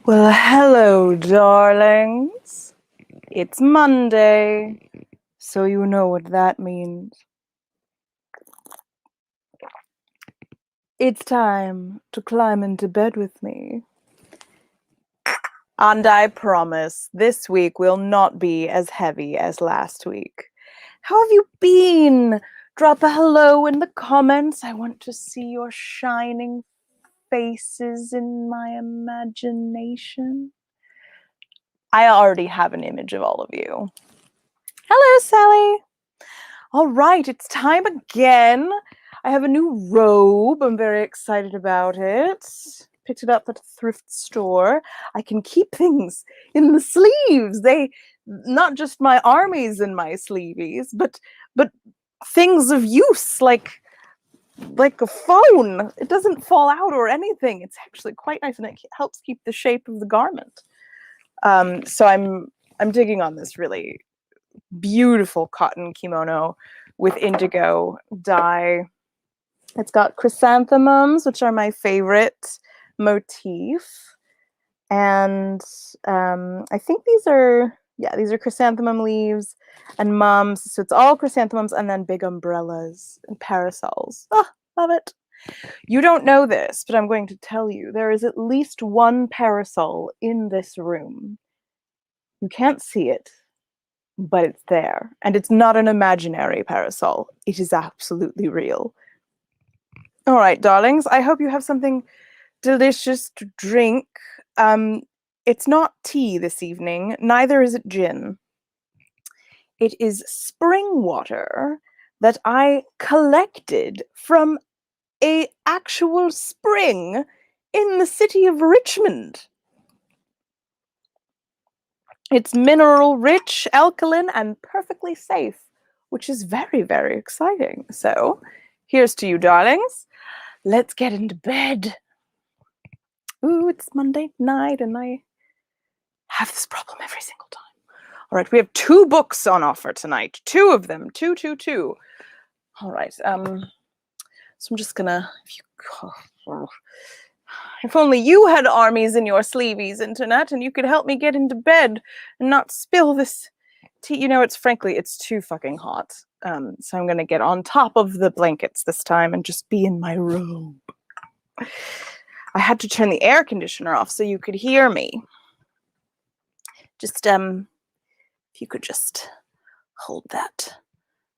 Well, hello, darlings. It's Monday, so you know what that means. It's time to climb into bed with me. And I promise this week will not be as heavy as last week. How have you been? Drop a hello in the comments. I want to see your shining faces in my imagination. I already have an image of all of you. Hello, Sally. All right, it's time again. I have a new robe. I'm very excited about it. Picked it up at a thrift store. I can keep things in the sleeves. Not just my armies in my sleeveys, but things of use like a phone. It doesn't fall out or anything. It's actually quite nice, and it helps keep the shape of the garment. So I'm digging on this really beautiful cotton kimono with indigo dye. It's got chrysanthemums, which are my favorite motif. And I think these are chrysanthemum leaves and mums. So it's all chrysanthemums and then big umbrellas and parasols. Oh, love it. You don't know this, but I'm going to tell you. There is at least one parasol in this room. You can't see it, but it's there. And it's not an imaginary parasol. It is absolutely real. All right, darlings, I hope you have something delicious to drink. It's not tea this evening, neither is it gin. It is spring water that I collected from an actual spring in the city of Richmond. It's mineral rich, alkaline, and perfectly safe, which is very, very exciting. So, here's to you, darlings. Let's get into bed. Ooh, it's Monday night, and I have this problem every single time. All right, we have 2 books on offer tonight. 2 of them. Two. All right. So I'm just gonna. If only you had armies in your sleeveys, internet, and you could help me get into bed and not spill this tea. You know, it's too fucking hot. So I'm gonna get on top of the blankets this time and just be in my robe. I had to turn the air conditioner off so you could hear me. Just if you could just hold that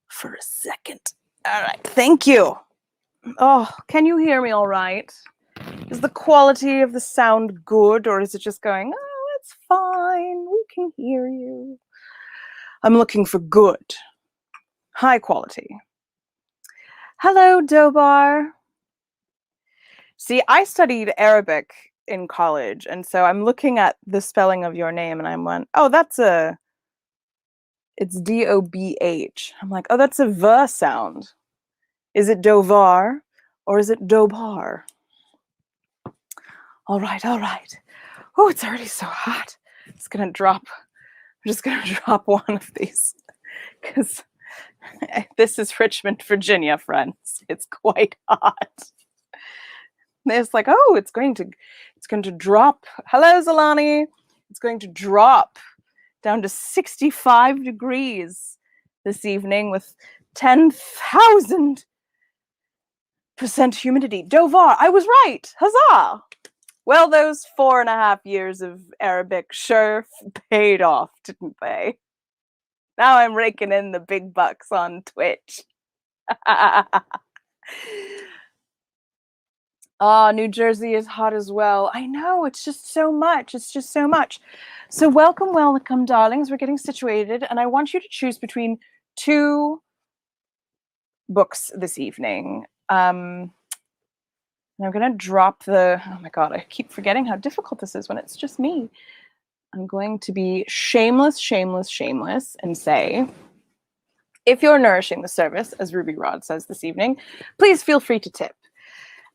for a second. All right, thank you. Oh, can you hear me all right? Is the quality of the sound good, or is it just going, oh, it's fine, we can hear you? I'm looking for good, high quality. Hello, Dobar. See, I studied Arabic in college, and so I'm looking at the spelling of your name, and I'm like, oh, it's D-O-B-H. I'm like, oh, that's a V sound. Is it Dovar, or is it Dobar? All right. Oh, it's already so hot. I'm just gonna drop one of these because this is Richmond, Virginia, friends. It's quite hot. It's like, oh, it's going to drop. Hello, Zalani. It's going to drop down to 65 degrees this evening with 10,000% humidity. Dovar, I was right. Huzzah! Well, those 4.5 years of Arabic sure paid off, didn't they? Now I'm raking in the big bucks on Twitch. New Jersey is hot as well. I know, it's just so much. So welcome, darlings. We're getting situated, and I want you to choose between 2 books this evening. I'm going to drop oh my God, I keep forgetting how difficult this is when it's just me. I'm going to be shameless, and say, if you're nourishing the service, as Ruby Rod says this evening, please feel free to tip.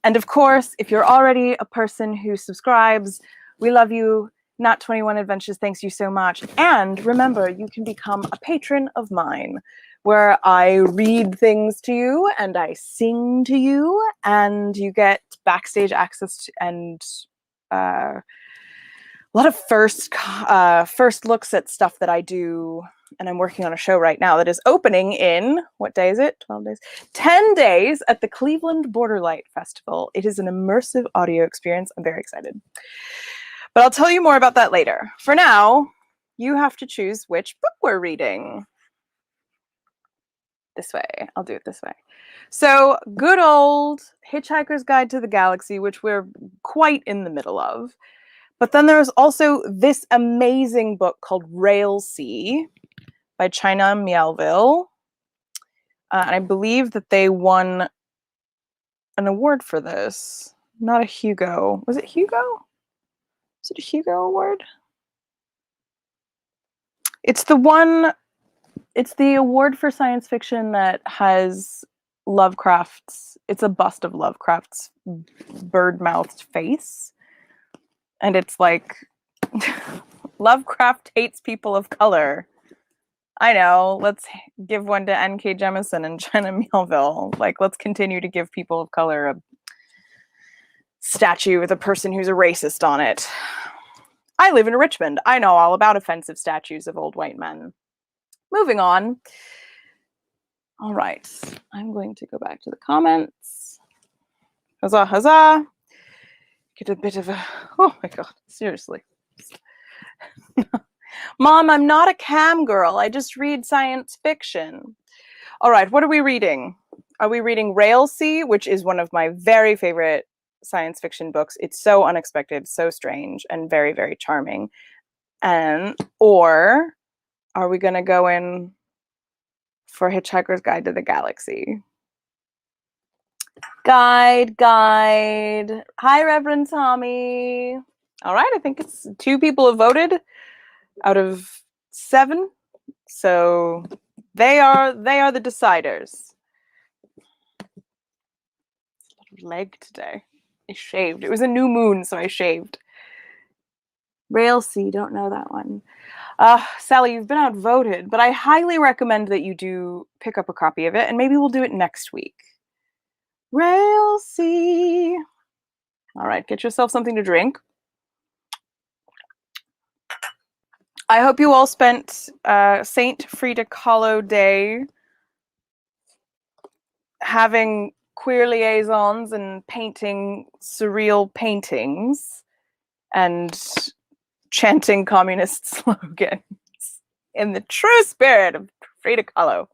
And of course, if you're already a person who subscribes, we love you. Nat 21 Adventures, thanks you so much. And remember, you can become a patron of mine, where I read things to you and I sing to you, and you get backstage access to, and a lot of first looks at stuff that I do, and I'm working on a show right now that is opening in, what day is it? 12 days? 10 days at the Cleveland Borderlight Festival. It is an immersive audio experience. I'm very excited. But I'll tell you more about that later. For now, you have to choose which book we're reading. This way. I'll do it this way. So, good old Hitchhiker's Guide to the Galaxy, which we're quite in the middle of. But then there's also this amazing book called Railsea by China Miéville. And I believe that they won an award for this. Not a Hugo. Was it Hugo? Is it a Hugo award? It's the award for science fiction that has Lovecraft's, it's a bust of Lovecraft's bird-mouthed face. And it's like, Lovecraft hates people of color. I know, let's give one to N.K. Jemisin and China Miéville. Like, let's continue to give people of color a statue with a person who's a racist on it. I live in Richmond. I know all about offensive statues of old white men. Moving on. All right, I'm going to go back to the comments. Huzzah, huzzah. Get a bit of a, oh my God, seriously. Mom, I'm not a cam girl. I just read science fiction. All right, what are we reading? Are we reading Railsea, which is one of my very favorite science fiction books. It's so unexpected, so strange, and very, very charming. Or are we going to go in for Hitchhiker's Guide to the Galaxy? Guide. Hi, Reverend Tommy. All right, I think it's 2 people have voted out of 7. So they are the deciders. Leg today. I shaved. It was a new moon, so I shaved. Railsea, don't know that one. Sally, you've been outvoted, but I highly recommend that you do pick up a copy of it, and maybe we'll do it next week. Railsea. All right, get yourself something to drink. I hope you all spent Saint Frida Kahlo Day having queer liaisons and painting surreal paintings and chanting communist slogans in the true spirit of Frida Kahlo.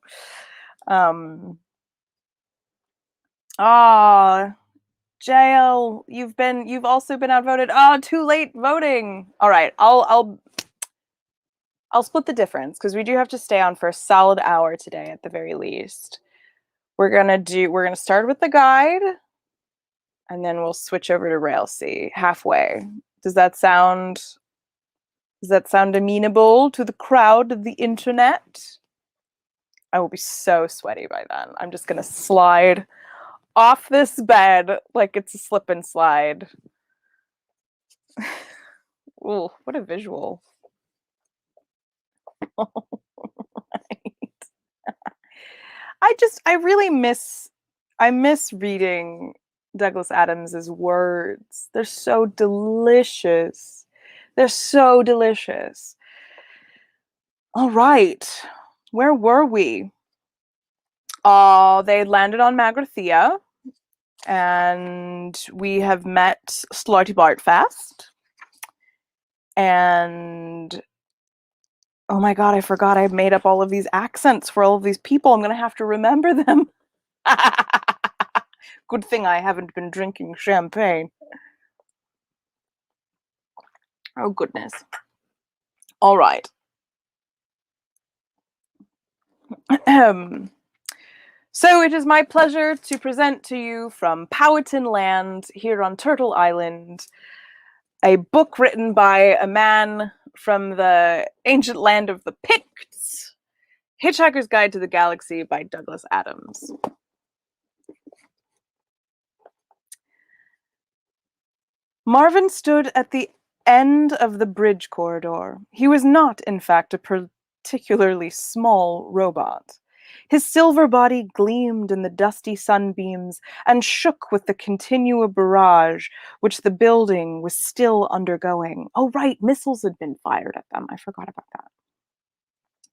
JL, you've also been outvoted. Too late voting. All right, I'll split the difference because we do have to stay on for a solid hour today at the very least. We're gonna start with the guide, and then we'll switch over to Railsea halfway. Does that sound amenable to the crowd of the internet? I will be so sweaty by then. I'm just gonna slide off this bed like it's a slip and slide. Ooh, what a visual. I miss reading Douglas Adams's words. They're so delicious. They're so delicious. All right. Where were we? They landed on Magrathea, and we have met Slarty Bartfast. And oh my God, I forgot I made up all of these accents for all of these people. I'm gonna have to remember them. Good thing I haven't been drinking champagne. Oh goodness. All right. So it is my pleasure to present to you from Powhatan Land here on Turtle Island a book written by a man from the ancient land of the Picts, Hitchhiker's Guide to the Galaxy by Douglas Adams. Marvin stood at the end of the bridge corridor. He was not, in fact, a particularly small robot. His silver body gleamed in the dusty sunbeams and shook with the continual barrage which the building was still undergoing. Oh, right, missiles had been fired at them. I forgot about that.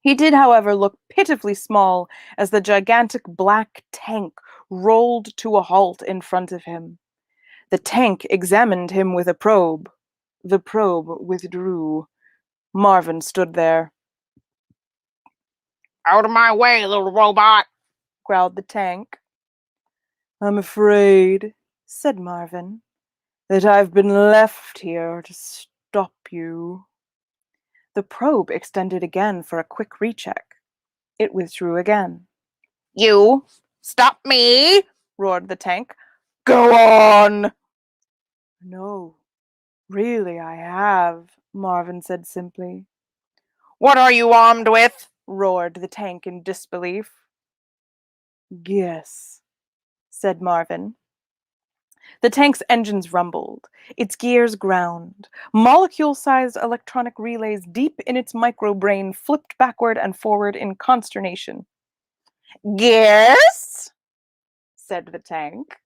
He did, however, look pitifully small as the gigantic black tank rolled to a halt in front of him. The tank examined him with a probe. The probe withdrew. Marvin stood there. "Out of my way, little robot," growled the tank. I'm afraid, said Marvin, that I've been left here to stop you. The probe extended again for a quick recheck. It withdrew again. "You stop me," roared the tank. Go on! No, really I have, Marvin said simply. "What are you armed with?" roared the tank in disbelief. Guess, said Marvin. The tank's engines rumbled, its gears ground. Molecule-sized electronic relays deep in its microbrain flipped backward and forward in consternation. "Guess," said the tank.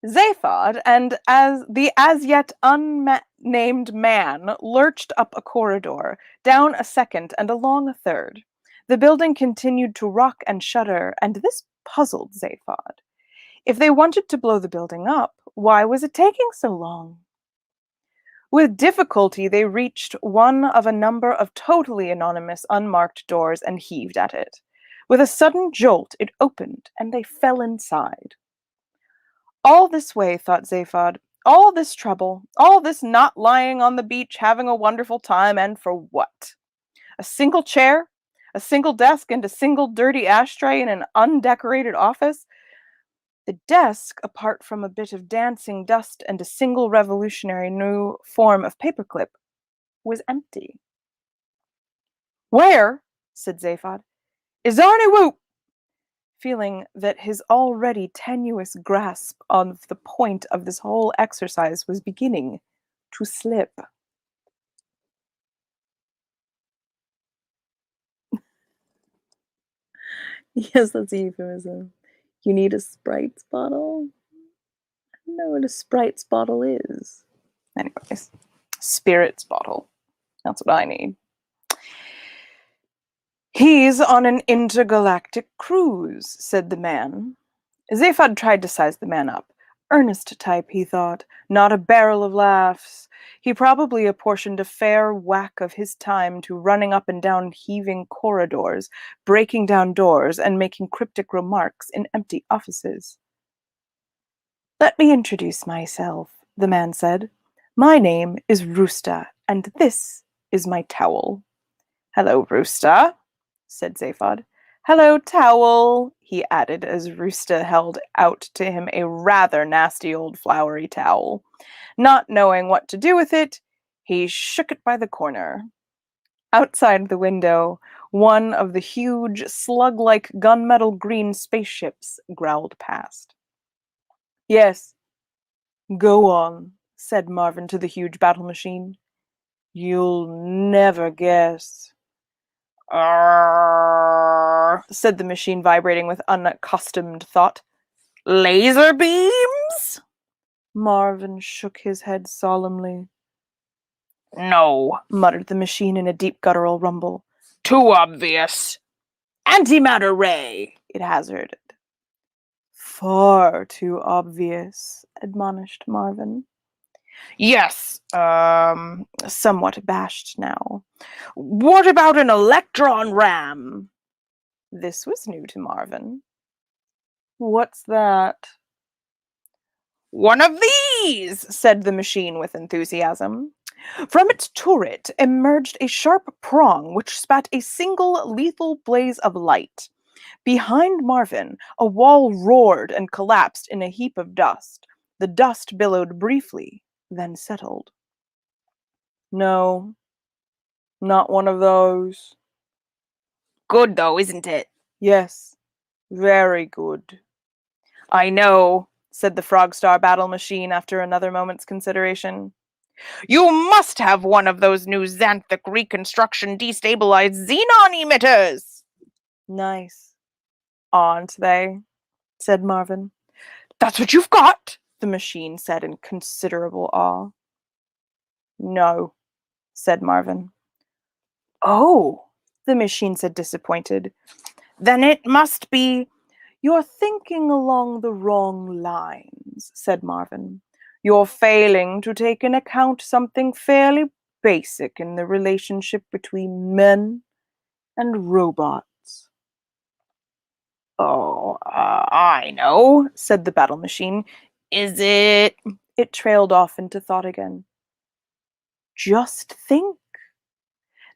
Zaphod and as yet unnamed man lurched up a corridor, down a second and along a third. The building continued to rock and shudder, and this puzzled Zaphod. If they wanted to blow the building up, why was it taking so long? With difficulty, they reached one of a number of totally anonymous, unmarked doors and heaved at it. With a sudden jolt, it opened, and they fell inside. All this way, thought Zaphod, all this trouble, all this not lying on the beach having a wonderful time, and for what? A single chair, a single desk, and a single dirty ashtray in an undecorated office? The desk, apart from a bit of dancing dust and a single revolutionary new form of paperclip, was empty. Where, said Zaphod, is Arnie Whoop? Feeling that his already tenuous grasp on the point of this whole exercise was beginning to slip. Yes, that's a euphemism. You need a Sprite's bottle? I don't know what a Sprite's bottle is. Anyways, Spirit's bottle. That's what I need. He's on an intergalactic cruise, said the man. Zaphod tried to size the man up. Earnest type, he thought, not a barrel of laughs. He probably apportioned a fair whack of his time to running up and down heaving corridors, breaking down doors, and making cryptic remarks in empty offices. Let me introduce myself, the man said. My name is Rooster, and this is my towel. Hello, Rooster, said Zaphod. Hello, towel, he added as Rooster held out to him a rather nasty old flowery towel. Not knowing what to do with it, he shook it by the corner. Outside the window, one of the huge, slug-like gunmetal green spaceships growled past. Yes, go on, said Marvin to the huge battle machine. You'll never guess. Said the machine, vibrating with unaccustomed thought. Laser beams? Marvin shook his head solemnly. No, muttered the machine in a deep guttural rumble. Too obvious. Antimatter ray, it hazarded. Far too obvious, admonished Marvin. Yes, somewhat abashed now. What about an electron ram? This was new to Marvin. What's that? One of these, said the machine with enthusiasm. From its turret emerged a sharp prong which spat a single lethal blaze of light. Behind Marvin, a wall roared and collapsed in a heap of dust. The dust billowed briefly, then settled. No, not one of those. Good, though, isn't it? Yes, very good. I know, said the Frogstar battle machine after another moment's consideration. You must have one of those new xanthic reconstruction destabilized xenon emitters. Nice. Aren't they? Said Marvin. That's what you've got, The machine said in considerable awe. No, said Marvin. Oh, the machine said, disappointed. Then it must be. You're thinking along the wrong lines, said Marvin. You're failing to take into account something fairly basic in the relationship between men and robots. Oh, I know, said the battle machine. Is it? It trailed off into thought again. Just think.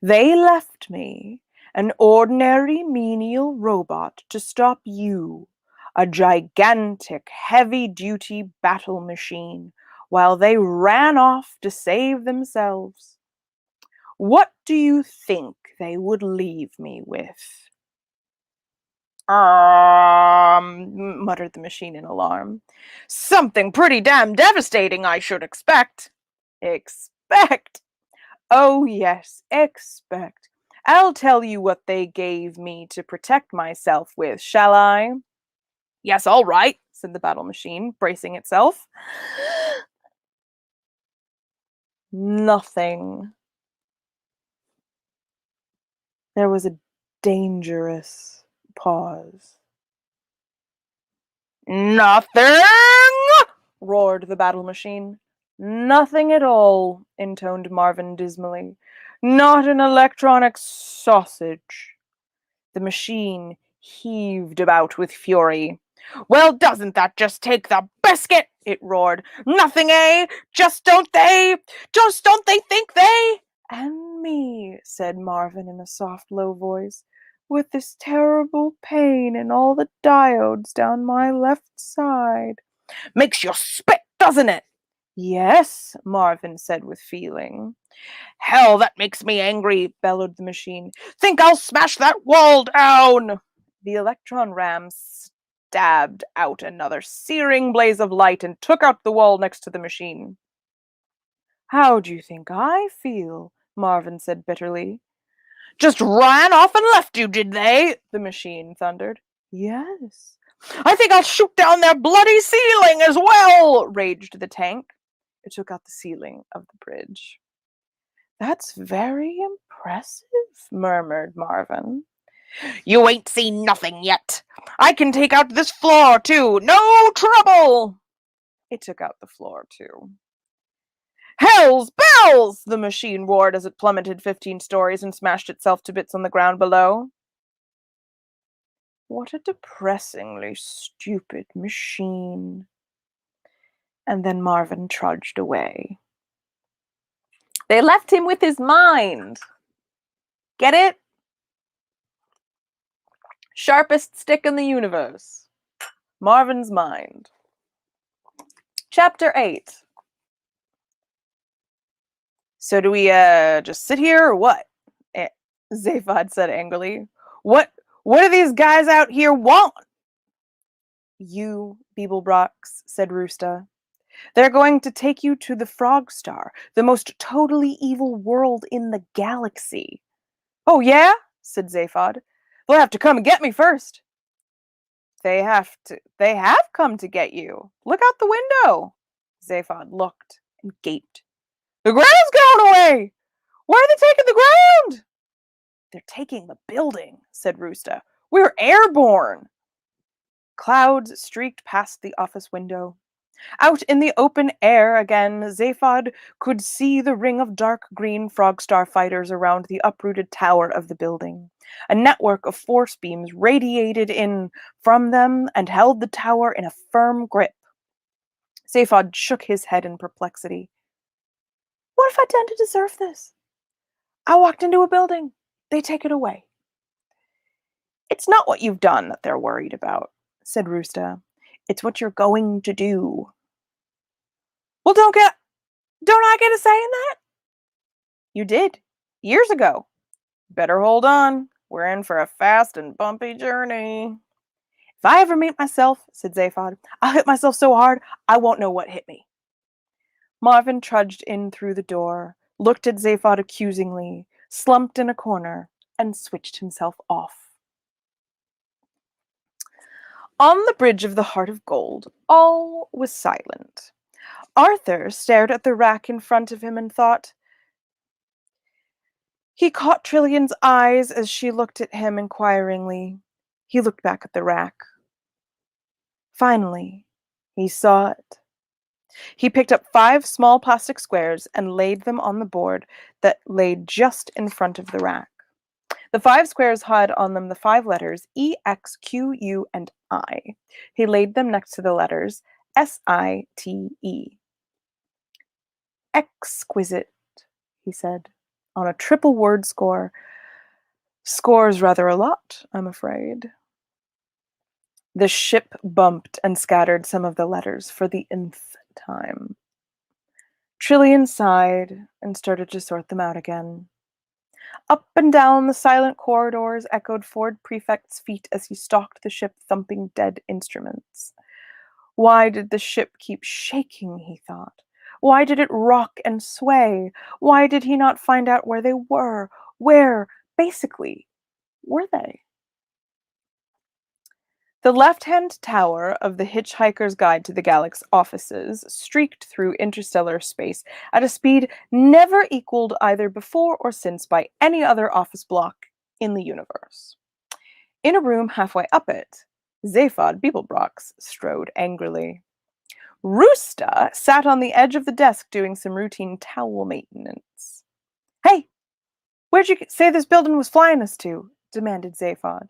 They left me, an ordinary menial robot, to stop you, a gigantic, heavy-duty battle machine, while they ran off to save themselves. What do you think they would leave me with? Muttered the machine in alarm. Something pretty damn devastating, I should expect. Expect? Oh, yes, expect. I'll tell you what they gave me to protect myself with, shall I? Yes, all right, said the battle machine, bracing itself. Nothing. There was a dangerous pause. Nothing, roared the battle machine. Nothing at all, intoned Marvin dismally. Not an electronic sausage. The machine heaved about with fury. Well, doesn't that just take the biscuit? It roared. Nothing, eh? Just don't they think they? And me, said Marvin in a soft, low voice, with this terrible pain in all the diodes down my left side. Makes you spit, doesn't it? Yes, Marvin said with feeling. Hell, that makes me angry, bellowed the machine. Think I'll smash that wall down! The electron ram stabbed out another searing blaze of light and took out the wall next to the machine. How do you think I feel? Marvin said bitterly. Just ran off and left you, did they? The machine thundered. Yes. I think I'll shoot down their bloody ceiling as well, raged the tank. It took out the ceiling of the bridge. That's very impressive, murmured Marvin. You ain't seen nothing yet. I can take out this floor, too. No trouble. It took out the floor, too. Hell's bells! The machine roared as it plummeted 15 stories and smashed itself to bits on the ground below. What a depressingly stupid machine. And then Marvin trudged away. They left him with his mind. Get it? Sharpest stick in the universe. Marvin's mind. Chapter 8. So do we just sit here or what? Zaphod said angrily. What do these guys out here want? You, Beeblebrox, said Roosta. They're going to take you to the Frog Star, the most totally evil world in the galaxy. Oh, yeah? Said Zaphod. They'll have to come and get me first. They have come to get you. Look out the window. Zaphod looked and gaped. The ground's going away! Why are they taking the ground? They're taking the building, said Roosta. We're airborne. Clouds streaked past the office window. Out in the open air again, Zaphod could see the ring of dark green Frog Star fighters around the uprooted tower of the building. A network of force beams radiated in from them and held the tower in a firm grip. Zaphod shook his head in perplexity. What have I done to deserve this? I walked into a building. They take it away. It's not what you've done that they're worried about, said Roosta. It's what you're going to do. Well, don't I get a say in that? You did, years ago. Better hold on. We're in for a fast and bumpy journey. If I ever meet myself, said Zaphod, I'll hit myself so hard I won't know what hit me. Marvin trudged in through the door, looked at Zaphod accusingly, slumped in a corner, and switched himself off. On the bridge of the Heart of Gold, all was silent. Arthur stared at the rack in front of him and thought. He caught Trillian's eyes as she looked at him inquiringly. He looked back at the rack. Finally, he saw it. He picked up 5 small plastic squares and laid them on the board that lay just in front of the rack. The 5 squares had on them the 5 letters E, X, Q, U, and I. He laid them next to the letters SITE. Exquisite, he said, on a triple word score. Scores rather a lot, I'm afraid. The ship bumped and scattered some of the letters for the nth time. Trillian sighed and started to sort them out again. Up and down the silent corridors echoed Ford Prefect's feet as he stalked the ship, thumping dead instruments. Why did the ship keep shaking, he thought. Why did it rock and sway? Why did he not find out where they were? Where, basically, were they? The left-hand tower of the Hitchhiker's Guide to the Galaxy's offices streaked through interstellar space at a speed never equaled either before or since by any other office block in the universe. In a room halfway up it, Zaphod Beeblebrox strode angrily. Roosta sat on the edge of the desk doing some routine towel maintenance. Hey, where'd you say this building was flying us to? Demanded Zaphod.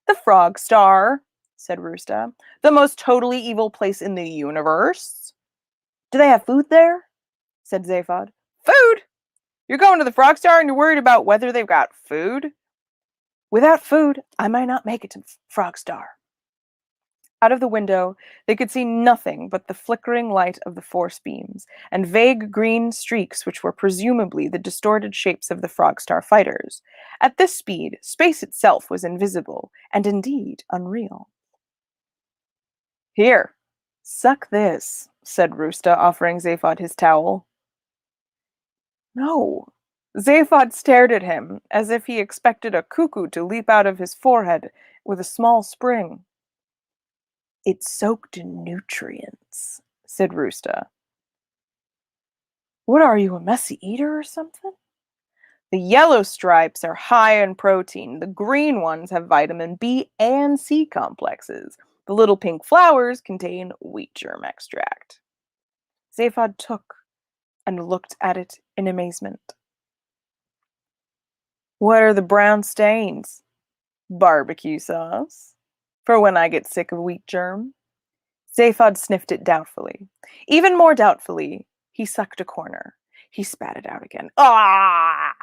The Frog Star, said Roosta. The most totally evil place in the universe. Do they have food there? Said Zaphod. Food? You're going to the Frog Star and you're worried about whether they've got food? Without food, I might not make it to Frog Star. Out of the window, they could see nothing but the flickering light of the force beams and vague green streaks which were presumably the distorted shapes of the Frog Star fighters. At this speed, space itself was invisible and indeed unreal. Here, suck this, said Roosta, offering Zaphod his towel. No. Zaphod stared at him as if he expected a cuckoo to leap out of his forehead with a small spring. It's soaked in nutrients, said Roosta. What are you, a messy eater or something? The yellow stripes are high in protein. The green ones have vitamin B and C complexes. The little pink flowers contain wheat germ extract. Zaphod took and looked at it in amazement. What are the brown stains? Barbecue sauce. For when I get sick of wheat germ. Zaphod sniffed it doubtfully. Even more doubtfully, he sucked a corner. He spat it out again. Ah!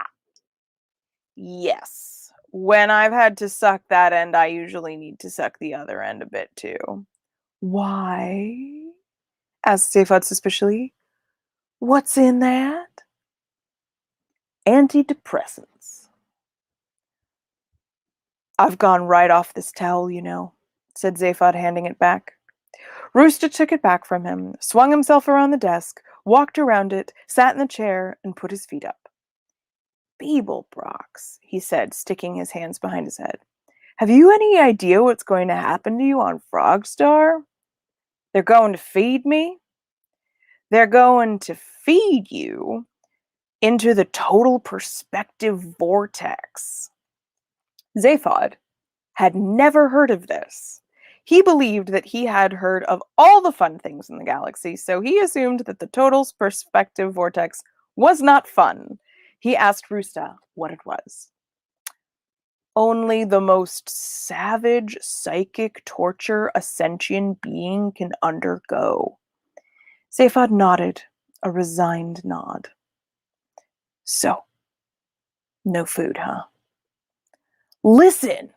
Yes. When I've had to suck that end, I usually need to suck the other end a bit too. Why? Asked Zaphod suspiciously. What's in that? Antidepressants. I've gone right off this towel, you know, said Zaphod, handing it back. Rooster took it back from him, swung himself around the desk, walked around it, sat in the chair, and put his feet up. Beeblebrox, he said, sticking his hands behind his head. Have you any idea what's going to happen to you on Frogstar? They're going to feed me? They're going to feed you into the total perspective vortex. Zaphod had never heard of this. He believed that he had heard of all the fun things in the galaxy, so he assumed that the total perspective vortex was not fun. He asked Roosta what it was. Only the most savage psychic torture a sentient being can undergo. Zaphod nodded, a resigned nod. So, no food, huh? Listen!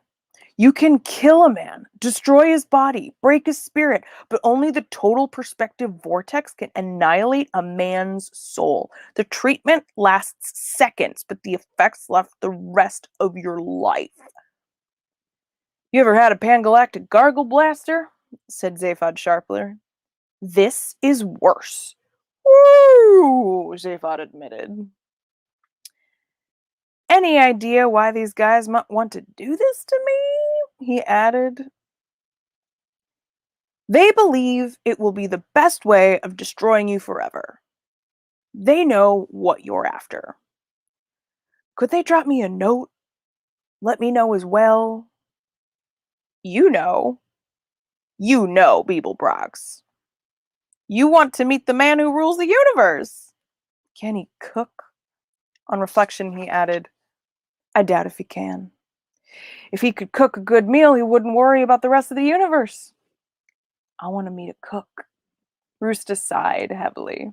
You can kill a man, destroy his body, break his spirit, but only the total perspective vortex can annihilate a man's soul. The treatment lasts seconds, but the effects last the rest of your life. You ever had a pangalactic gargle blaster? Said Zaphod sharply. This is worse. Woo! Zaphod admitted. Any idea why these guys might want to do this to me? He added. They believe it will be the best way of destroying you forever. They know what you're after. Could they drop me a note? Let me know as well. You know, Beeblebrox. You want to meet the man who rules the universe. Can he cook? On reflection, he added, I doubt if he can. If he could cook a good meal, he wouldn't worry about the rest of the universe. I want to meet a cook. Rooster sighed heavily.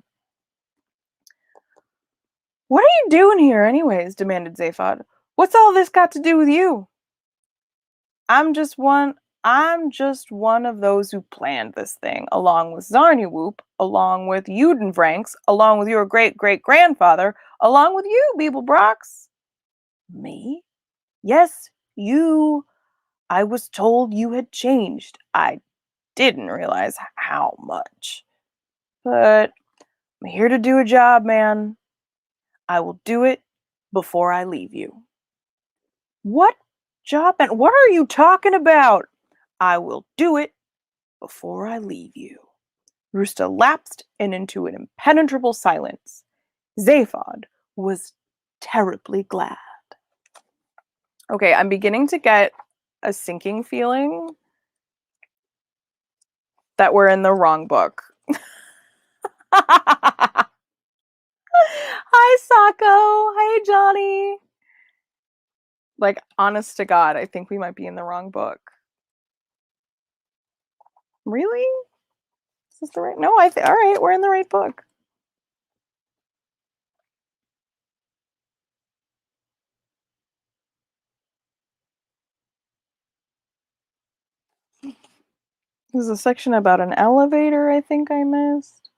What are you doing here, anyways? Demanded Zaphod. What's all this got to do with you? I'm just one of those who planned this thing, along with Zarniwoop, along with Judenvranks, along with your great-great-grandfather, along with you, Beeblebrox. Me? Yes, you. I was told you had changed. I didn't realize how much. But I'm here to do a job, man. I will do it before I leave you. What job and what are you talking about? I will do it before I leave you. Rooster lapsed into an impenetrable silence. Zaphod was terribly glad. Okay, I'm beginning to get a sinking feeling that we're in the wrong book. Hi, Sako. Hi, Johnny. Like, honest to God, I think we might be in the wrong book. Really? Is this the right? No, all right, we're in the right book. There's a section about an elevator I think I missed.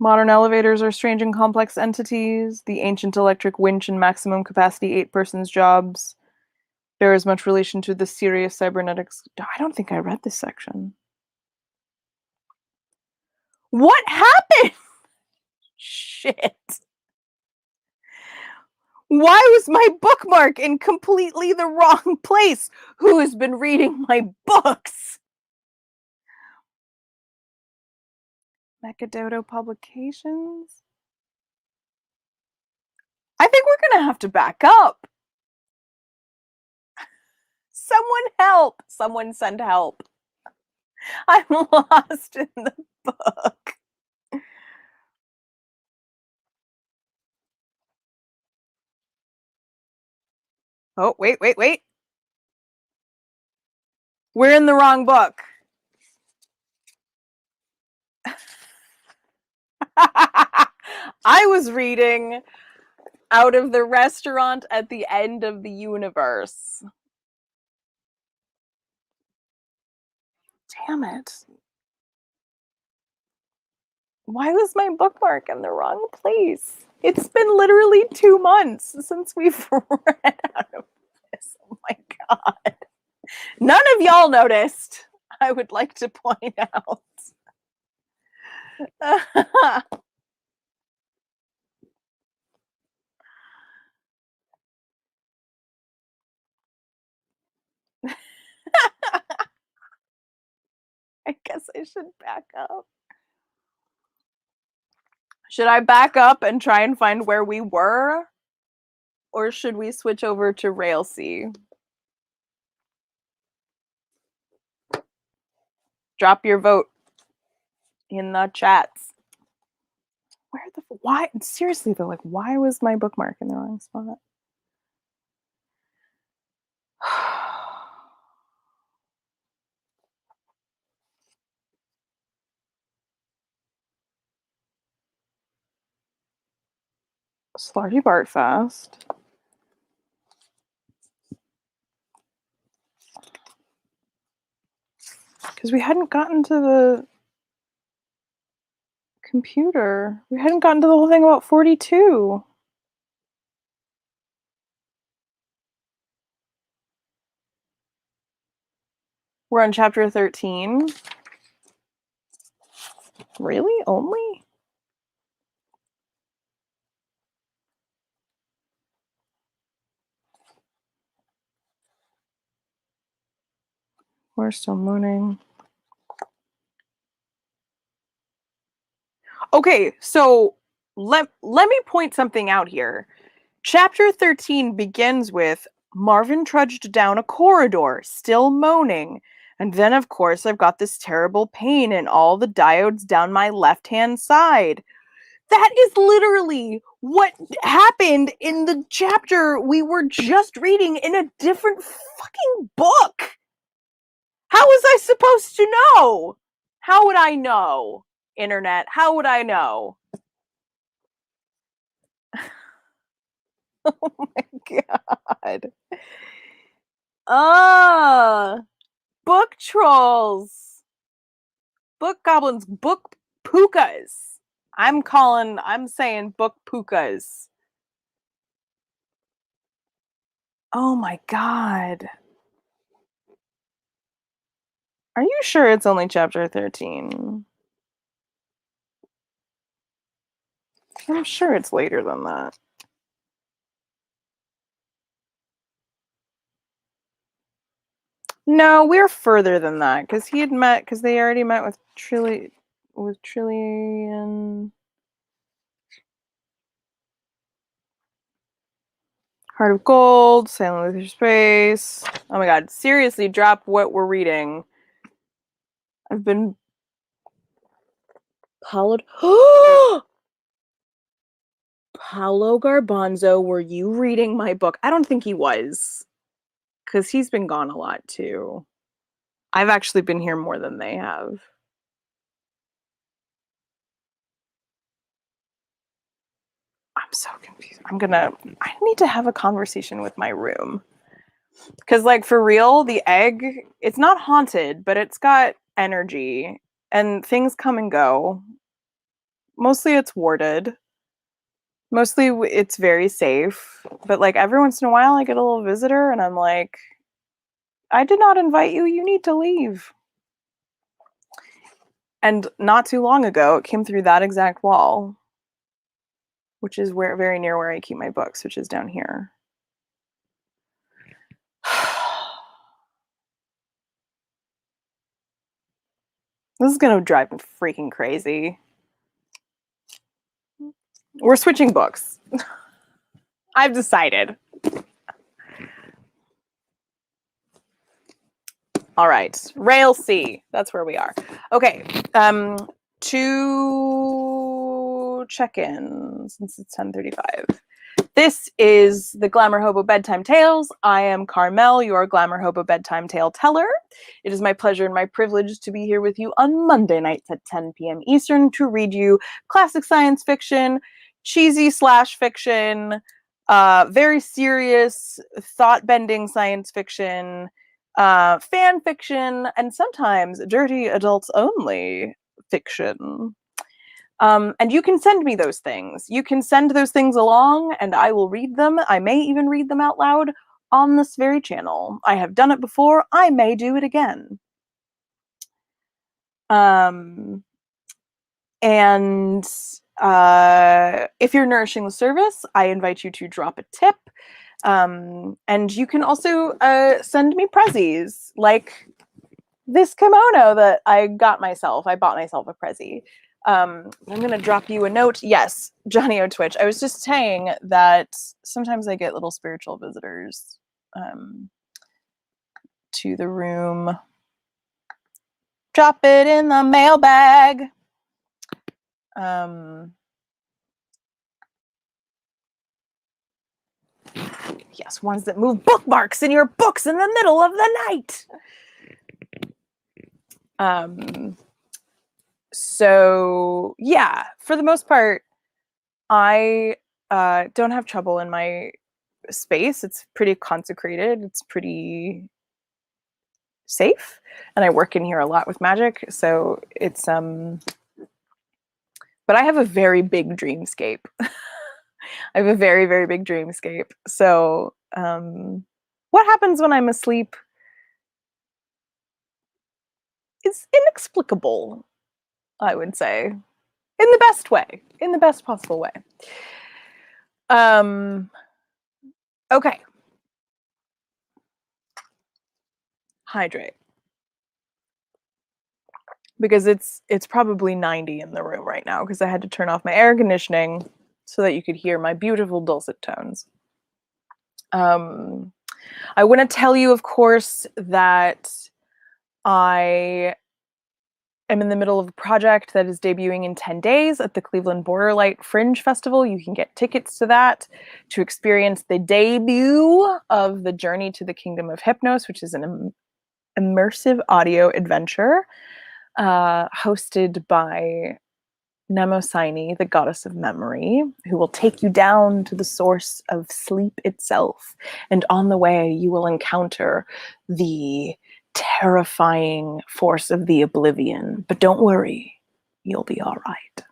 Modern elevators are strange and complex entities. The ancient electric winch and maximum capacity 8-persons jobs bear as much relation to the serious cybernetics. I don't think I read this section. What happened? Shit. Why was my bookmark in completely the wrong place? Who has been reading my books? Mechadodo Publications? I think we're gonna have to back up. Someone help! Someone send help. I'm lost in the book. Oh, wait. We're in the wrong book. I was reading Out of the Restaurant at the End of the Universe. Damn it. Why was my bookmark in the wrong place? It's been literally 2 months since we've read out of this. Oh my god. None of y'all noticed. I would like to point out. I guess I should back up. Should I back up and try and find where we were? Or should we switch over to Railsea? Drop your vote in the chats. Where the why? Seriously though, like why was my bookmark in the wrong spot? Slarky Bartfast. Because we hadn't gotten to the computer. We hadn't gotten to the whole thing about 42. We're on chapter 13. Really? Only? We're still mooning. Okay, so let me point something out here. Chapter 13 begins with Marvin trudged down a corridor, still moaning. And then, of course, I've got this terrible pain in all the diodes down my left-hand side. That is literally what happened in the chapter we were just reading in a different fucking book. How was I supposed to know? How would I know? Internet, how would I know? Oh my god. Ah, book trolls, book goblins, book pukas. I'm saying book pukas. Oh my god. Are you sure it's only chapter 13? I'm sure it's later than that. No, we're further than that because they already met with Trillian. Heart of Gold, Silent Luther Space. Oh my god, seriously, drop what we're reading. I've been Paulo. Paulo Garbanzo, were you reading my book? I don't think he was, because he's been gone a lot too. I've actually been here more than they have. I'm so confused. I need to have a conversation with my room. Because, like, for real, the egg, it's not haunted, but it's got energy and things come and go. Mostly it's warded. Mostly it's very safe. But, like, every once in a while I get a little visitor and I'm like, I did not invite you. You need to leave. And not too long ago, it came through that exact wall, which is very near where I keep my books, which is down here. This is gonna drive me freaking crazy. We're switching books. I've decided. All right, Rail C. That's where we are. Okay, 2 check-ins since it's 10:35. This is the GlamourHobo Bedtime Tales. I am Carmel, your GlamourHobo Bedtime Tale teller. It is my pleasure and my privilege to be here with you on Monday nights at 10 p.m. Eastern to read you classic science fiction, cheesy slash fiction, very serious, thought-bending science fiction, fan fiction, and sometimes dirty adults only fiction. And you can send me those things. You can send those things along and I will read them. I may even read them out loud on this very channel. I have done it before. I may do it again. And if you're nourishing the service, I invite you to drop a tip. And you can also send me prezzies, like this kimono that I got myself. I bought myself a prezzie. I'm going to drop you a note. Yes, Johnny O Twitch. I was just saying that sometimes I get little spiritual visitors to the room. Drop it in the mailbag. Yes, ones that move bookmarks in your books in the middle of the night. So yeah, for the most part, I don't have trouble in my space. It's pretty consecrated. It's pretty safe, and I work in here a lot with magic. So it's but I have a very big dreamscape. I have a very big dreamscape. So what happens when I'm asleep is inexplicable. I would say, in the best way, in the best possible way. Okay. Hydrate. Because it's probably 90 in the room right now because I had to turn off my air conditioning so that you could hear my beautiful dulcet tones. I want to tell you, of course, that I am in the middle of a project that is debuting in 10 days at the Cleveland Borderlight Fringe Festival. You can get tickets to that to experience the debut of the Journey to the Kingdom of Hypnos, which is an immersive audio adventure hosted by Mnemosyne, the goddess of memory, who will take you down to the source of sleep itself. And on the way, you will encounter the terrifying force of the oblivion. But don't worry, you'll be all right.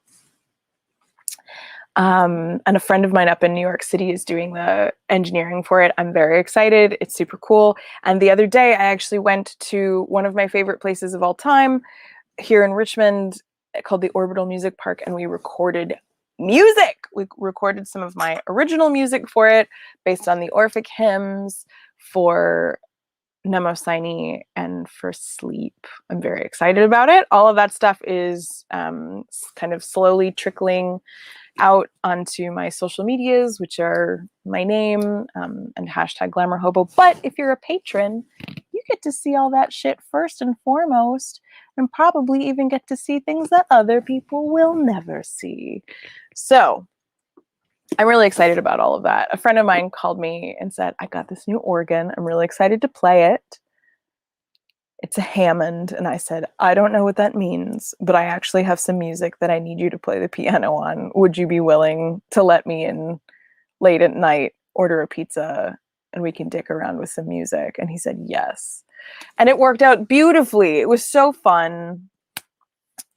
And a friend of mine up in New York City is doing the engineering for it. I'm very excited. It's super cool. And the other day, I actually went to one of my favorite places of all time here in Richmond called the Orbital Music Park, and we recorded music. We recorded some of my original music for it based on the Orphic hymns for Mnemosyne and for sleep. I'm very excited about it. All of that stuff is kind of slowly trickling out onto my social medias, which are my name and hashtag GlamourHobo. But if you're a patron, you get to see all that shit first and foremost, and probably even get to see things that other people will never see. So I'm really excited about all of that. A friend of mine called me and said, I got this new organ. I'm really excited to play it. It's a Hammond. And I said, I don't know what that means, but I actually have some music that I need you to play the piano on. Would you be willing to let me in late at night, order a pizza, and we can dick around with some music? And he said, yes. And it worked out beautifully. It was so fun.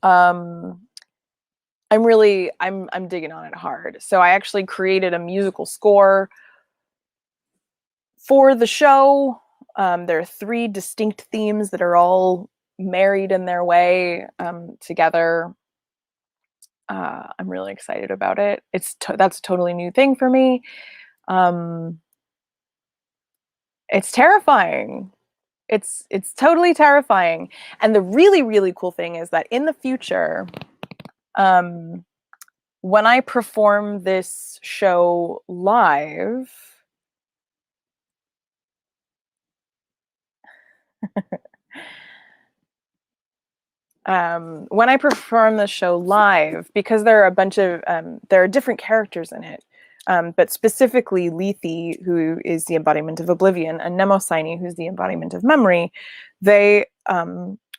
I'm digging on it hard. So I actually created a musical score for the show. There are 3 distinct themes that are all married in their way together. I'm really excited about it. That's a totally new thing for me. It's terrifying. It's totally terrifying. And the really, really cool thing is that in the future, when I perform this show live, because there are a bunch of there are different characters in it, but specifically Lethe, who is the embodiment of oblivion, and Mnemosyne, who's the embodiment of memory, they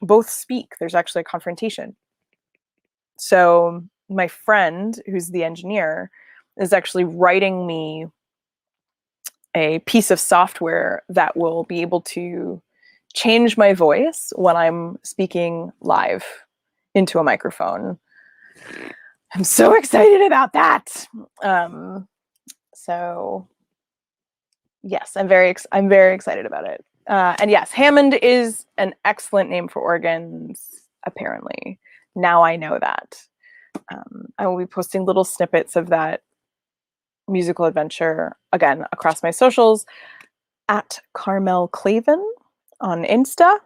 both speak. There's actually a confrontation. So my friend, who's the engineer, is actually writing me a piece of software that will be able to change my voice when I'm speaking live into a microphone. I'm so excited about that. So yes, I'm very excited about it. And yes, Hammond is an excellent name for organs, apparently. Now I know that. I will be posting little snippets of that musical adventure, again, across my socials, at Carmel Clavin on Insta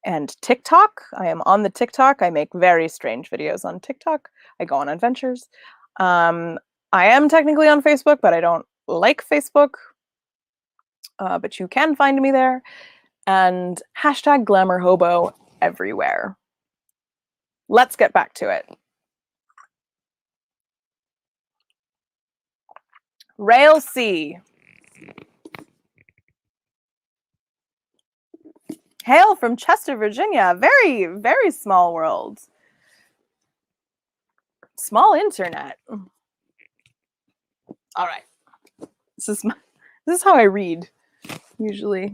and TikTok. I am on the TikTok. I make very strange videos on TikTok. I go on adventures. I am technically on Facebook, but I don't like Facebook. But you can find me there. And hashtag GlamourHobo everywhere. Let's get back to it. Rail C. Hail from Chester, Virginia. Very, very small world. Small internet. All right. This is how I read. Usually,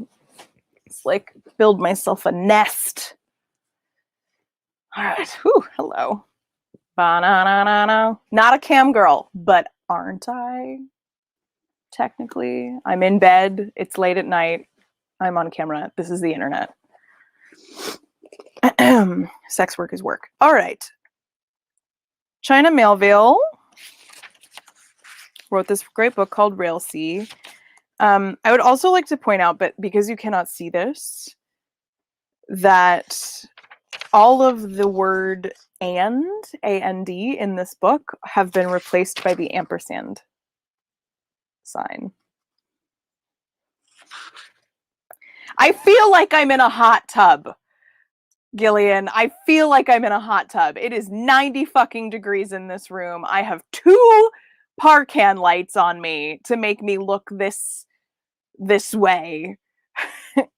it's like build myself a nest. All right. Whew, hello. Ba-na-na-na-na. Not a cam girl, but aren't I? Technically, I'm in bed. It's late at night. I'm on camera. This is the internet. Sex work is work. All right. China Melville wrote this great book called Railsea. I would also like to point out, but because you cannot see this, that all of the word and, A-N-D, in this book have been replaced by the ampersand sign. I feel like I'm in a hot tub, Gillian. I feel like I'm in a hot tub. It is 90 fucking degrees in this room. I have 2 Parcan lights on me to make me look this way.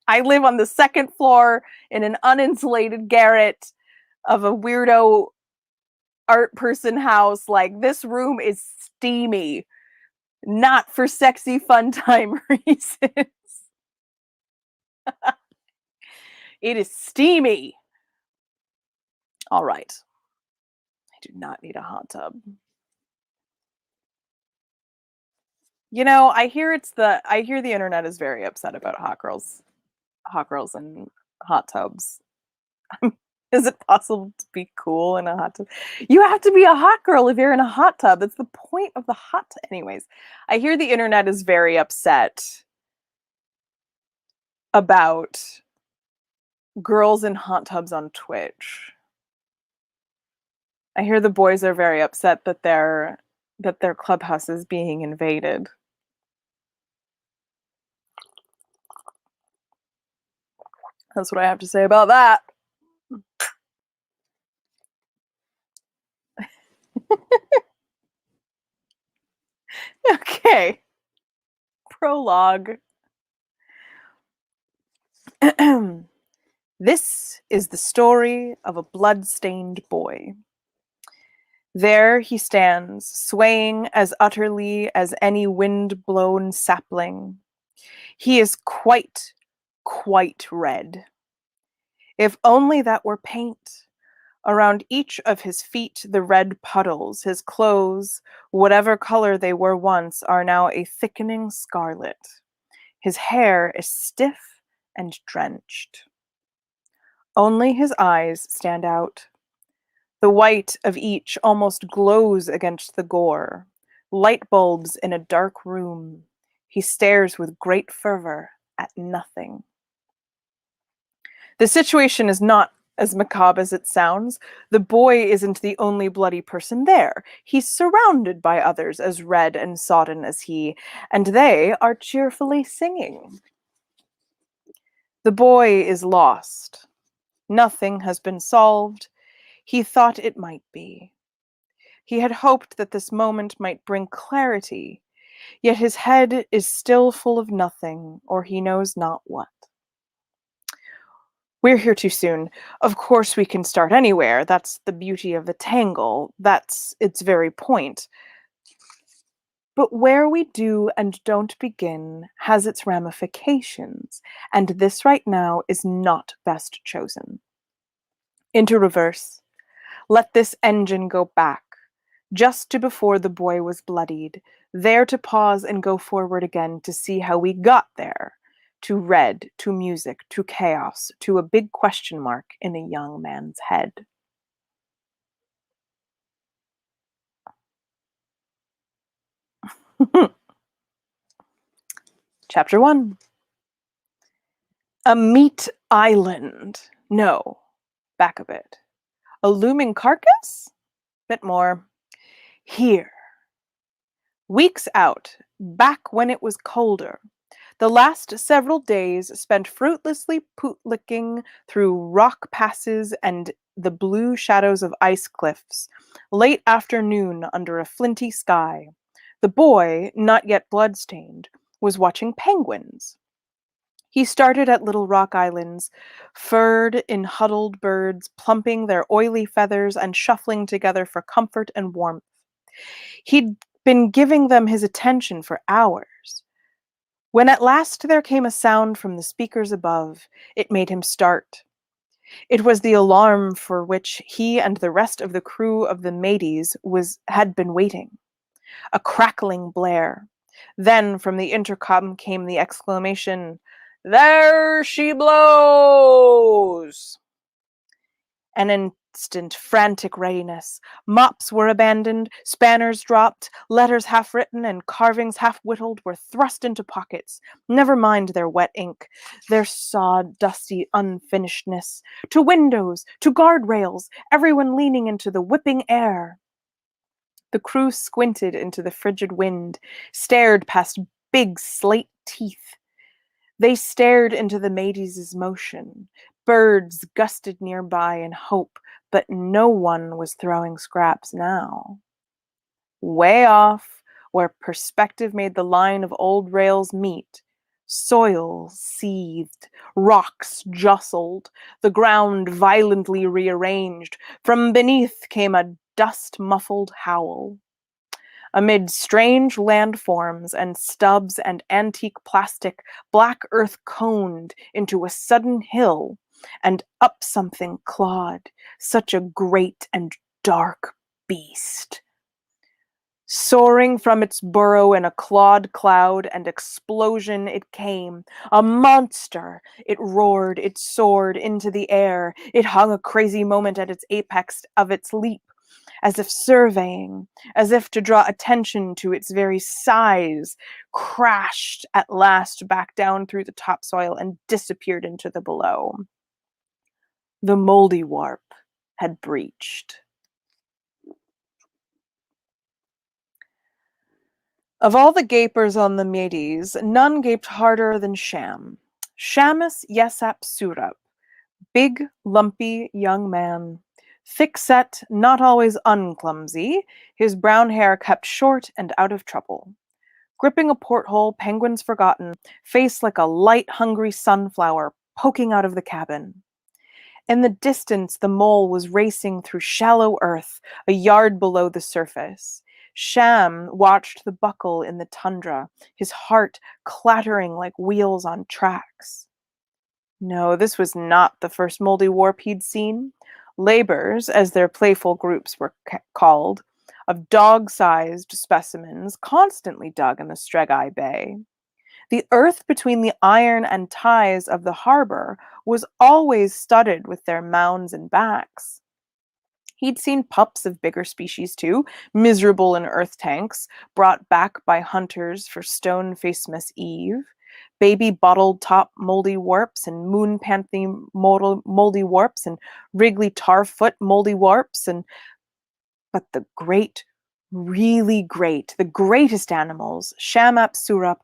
I live on the 2nd floor in an uninsulated garret of a weirdo art person house. Like, this room is steamy, not for sexy fun time reasons. It is steamy. All right. I do not need a hot tub. You know, I hear the internet is very upset about hot girls and hot tubs. Is it possible to be cool in a hot tub? You have to be a hot girl if you're in a hot tub. That's the point of the hot tub. Anyways, I hear the internet is very upset about girls in hot tubs on Twitch. I hear the boys are very upset that their clubhouse is being invaded. That's what I have to say about that. Okay. Prologue. This is the story of a blood-stained boy. There he stands, swaying as utterly as any wind-blown sapling. He is quite red. If only that were paint. Around each of his feet the red puddles, his clothes, whatever color they were once, are now a thickening scarlet. His hair is stiff and drenched. Only his eyes stand out. The white of each almost glows against the gore. Light bulbs in a dark room. He stares with great fervor at nothing. The situation is not as macabre as it sounds. The boy isn't the only bloody person there. He's surrounded by others as red and sodden as he, and they are cheerfully singing. The boy is lost. Nothing has been solved. He thought it might be. He had hoped that this moment might bring clarity, yet his head is still full of nothing, or he knows not what. We're here too soon. Of course we can start anywhere. That's the beauty of the tangle. That's its very point. But where we do and don't begin has its ramifications, and this right now is not best chosen. Into reverse. Let this engine go back, just to before the boy was bloodied, there to pause and go forward again to see how we got there. To red, to music, to chaos, to a big question mark in a young man's head. Chapter 1. A meat island. No, back a bit. A looming carcass? Bit more. Here. Weeks out, back when it was colder. The last several days spent fruitlessly pootlicking through rock passes and the blue shadows of ice cliffs, late afternoon under a flinty sky. The boy, not yet bloodstained, was watching penguins. He started at little rock islands, furred in huddled birds, plumping their oily feathers and shuffling together for comfort and warmth. He'd been giving them his attention for hours. When at last there came a sound from the speakers above, it made him start. It was the alarm for which he and the rest of the crew of the Mateys had been waiting. A crackling blare. Then from the intercom came the exclamation, "There she blows!" An instant, frantic readiness. Mops were abandoned, spanners dropped, letters half-written and carvings half-whittled were thrust into pockets. Never mind their wet ink, their sawdusty unfinishedness. To windows, to guardrails, everyone leaning into the whipping air. The crew squinted into the frigid wind, stared past big slate teeth. They stared into the Mateys' motion. Birds gusted nearby in hope, but no one was throwing scraps now. Way off, where perspective made the line of old rails meet, soil seethed, rocks jostled, the ground violently rearranged. From beneath came a dust-muffled howl. Amid strange landforms and stubs and antique plastic, black earth coned into a sudden hill, and up something clawed, such a great and dark beast. Soaring from its burrow in a clawed cloud and explosion it came, a monster. It roared, it soared into the air, it hung a crazy moment at its apex of its leap, as if surveying, as if to draw attention to its very size, crashed at last back down through the topsoil and disappeared into the below. The moldy warp had breached. Of all the gapers on the Medes, none gaped harder than Sham. Shamus Yesap Surup, big, lumpy young man. Thick-set, not always unclumsy, his brown hair kept short and out of trouble. Gripping a porthole, penguins forgotten, face like a light, hungry sunflower poking out of the cabin. In the distance, the mole was racing through shallow earth, a yard below the surface. Sham watched the buckle in the tundra, his heart clattering like wheels on tracks. No, this was not the first moldy warp he'd seen. Labors, as their playful groups were called, of dog-sized specimens constantly dug in the Stregai Bay. The earth between the iron and ties of the harbor was always studded with their mounds and backs. He'd seen pups of bigger species too, miserable in earth tanks, brought back by hunters for stone-facemas Eve, baby bottled-top moldy warps and moon panthy moldy warps and wriggly tarfoot moldy warps, but the great, really great, the greatest animals, Shamap Surup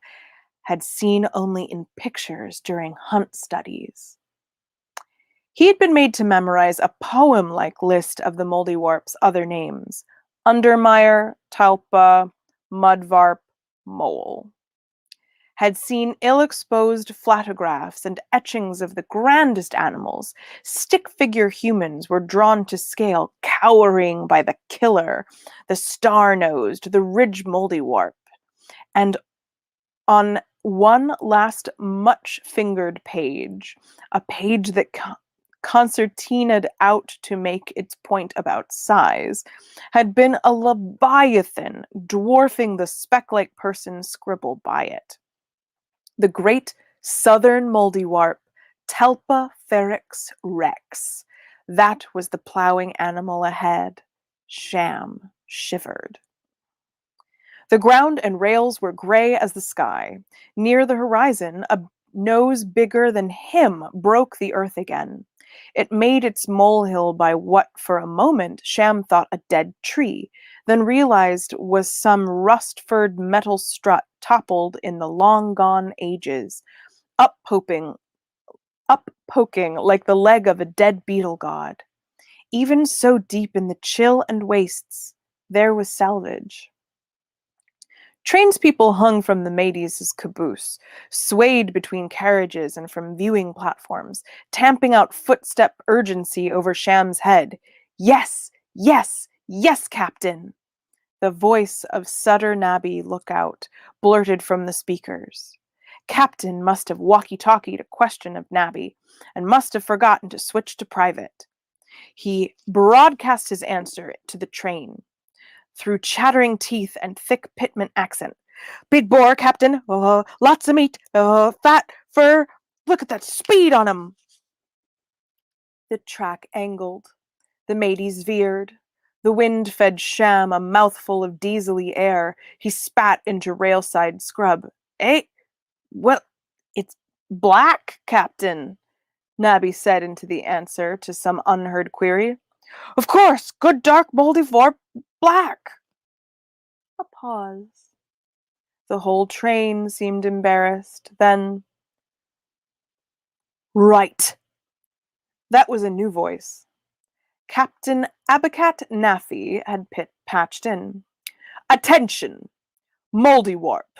had seen only in pictures during hunt studies. He had been made to memorize a poem-like list of the moldywarp's other names: Undermire, Talpa, Mudvarp, Mole. Had seen ill-exposed flatographs and etchings of the grandest animals. Stick-figure humans were drawn to scale, cowering by the killer, the star-nosed, the ridge moldywarp. And on one last much-fingered page, a page that concertinaed out to make its point about size, had been a leviathan dwarfing the speck-like person scribbled by it. The great southern moldywarp, Telpa ferex rex. That was the plowing animal ahead. Sham shivered. The ground and rails were gray as the sky. Near the horizon, a nose bigger than him broke the earth again. It made its molehill by what, for a moment, Sham thought a dead tree, then realized was some rust-furred metal strut toppled in the long-gone ages, up-poking like the leg of a dead beetle god. Even so deep in the chill and wastes, there was salvage. Trainspeople hung from the Mateys' caboose, swayed between carriages and from viewing platforms, tamping out footstep urgency over Sham's head. Yes, yes, yes, Captain! The voice of Sutter Nabby Lookout blurted from the speakers. Captain must have walkie-talkied a question of Nabby, and must have forgotten to switch to private. He broadcast his answer to the train, through chattering teeth and thick Pitman accent. Big boar, Captain. Lots of meat. Fat, fur. Look at that speed on him. The track angled. The mateys veered. The wind fed Sham a mouthful of diesely air. He spat into railside scrub. Eh? Well, it's black, Captain, Nabby said into the answer to some unheard query. Of course, good dark moldy vorp black. A pause. The whole train seemed embarrassed. Then, right. That was a new voice. Captain Abacat Naffy had patched in. Attention! Moldywarp.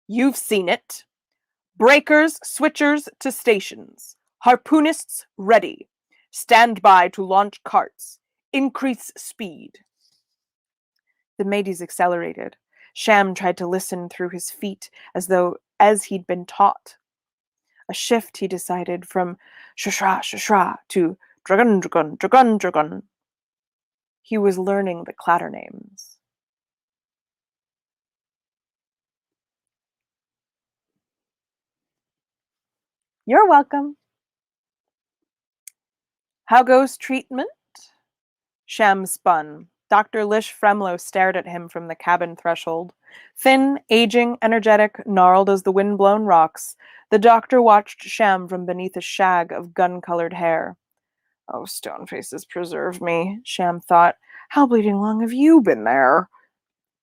You've seen it. Breakers, switchers to stations. Harpoonists ready. Stand by to launch carts. Increase speed. The mateys accelerated. Sham tried to listen through his feet as he'd been taught. A shift, he decided, from shashra shashra to dragon dragon dragon dragon. He was learning the clatter names. You're welcome. How goes treatment? Sham spun. Dr. Lish Fremlow stared at him from the cabin threshold. Thin, aging, energetic, gnarled as the wind-blown rocks, the doctor watched Sham from beneath a shag of gun-colored hair. Oh, stone faces preserve me, Sham thought. How bleeding long have you been there?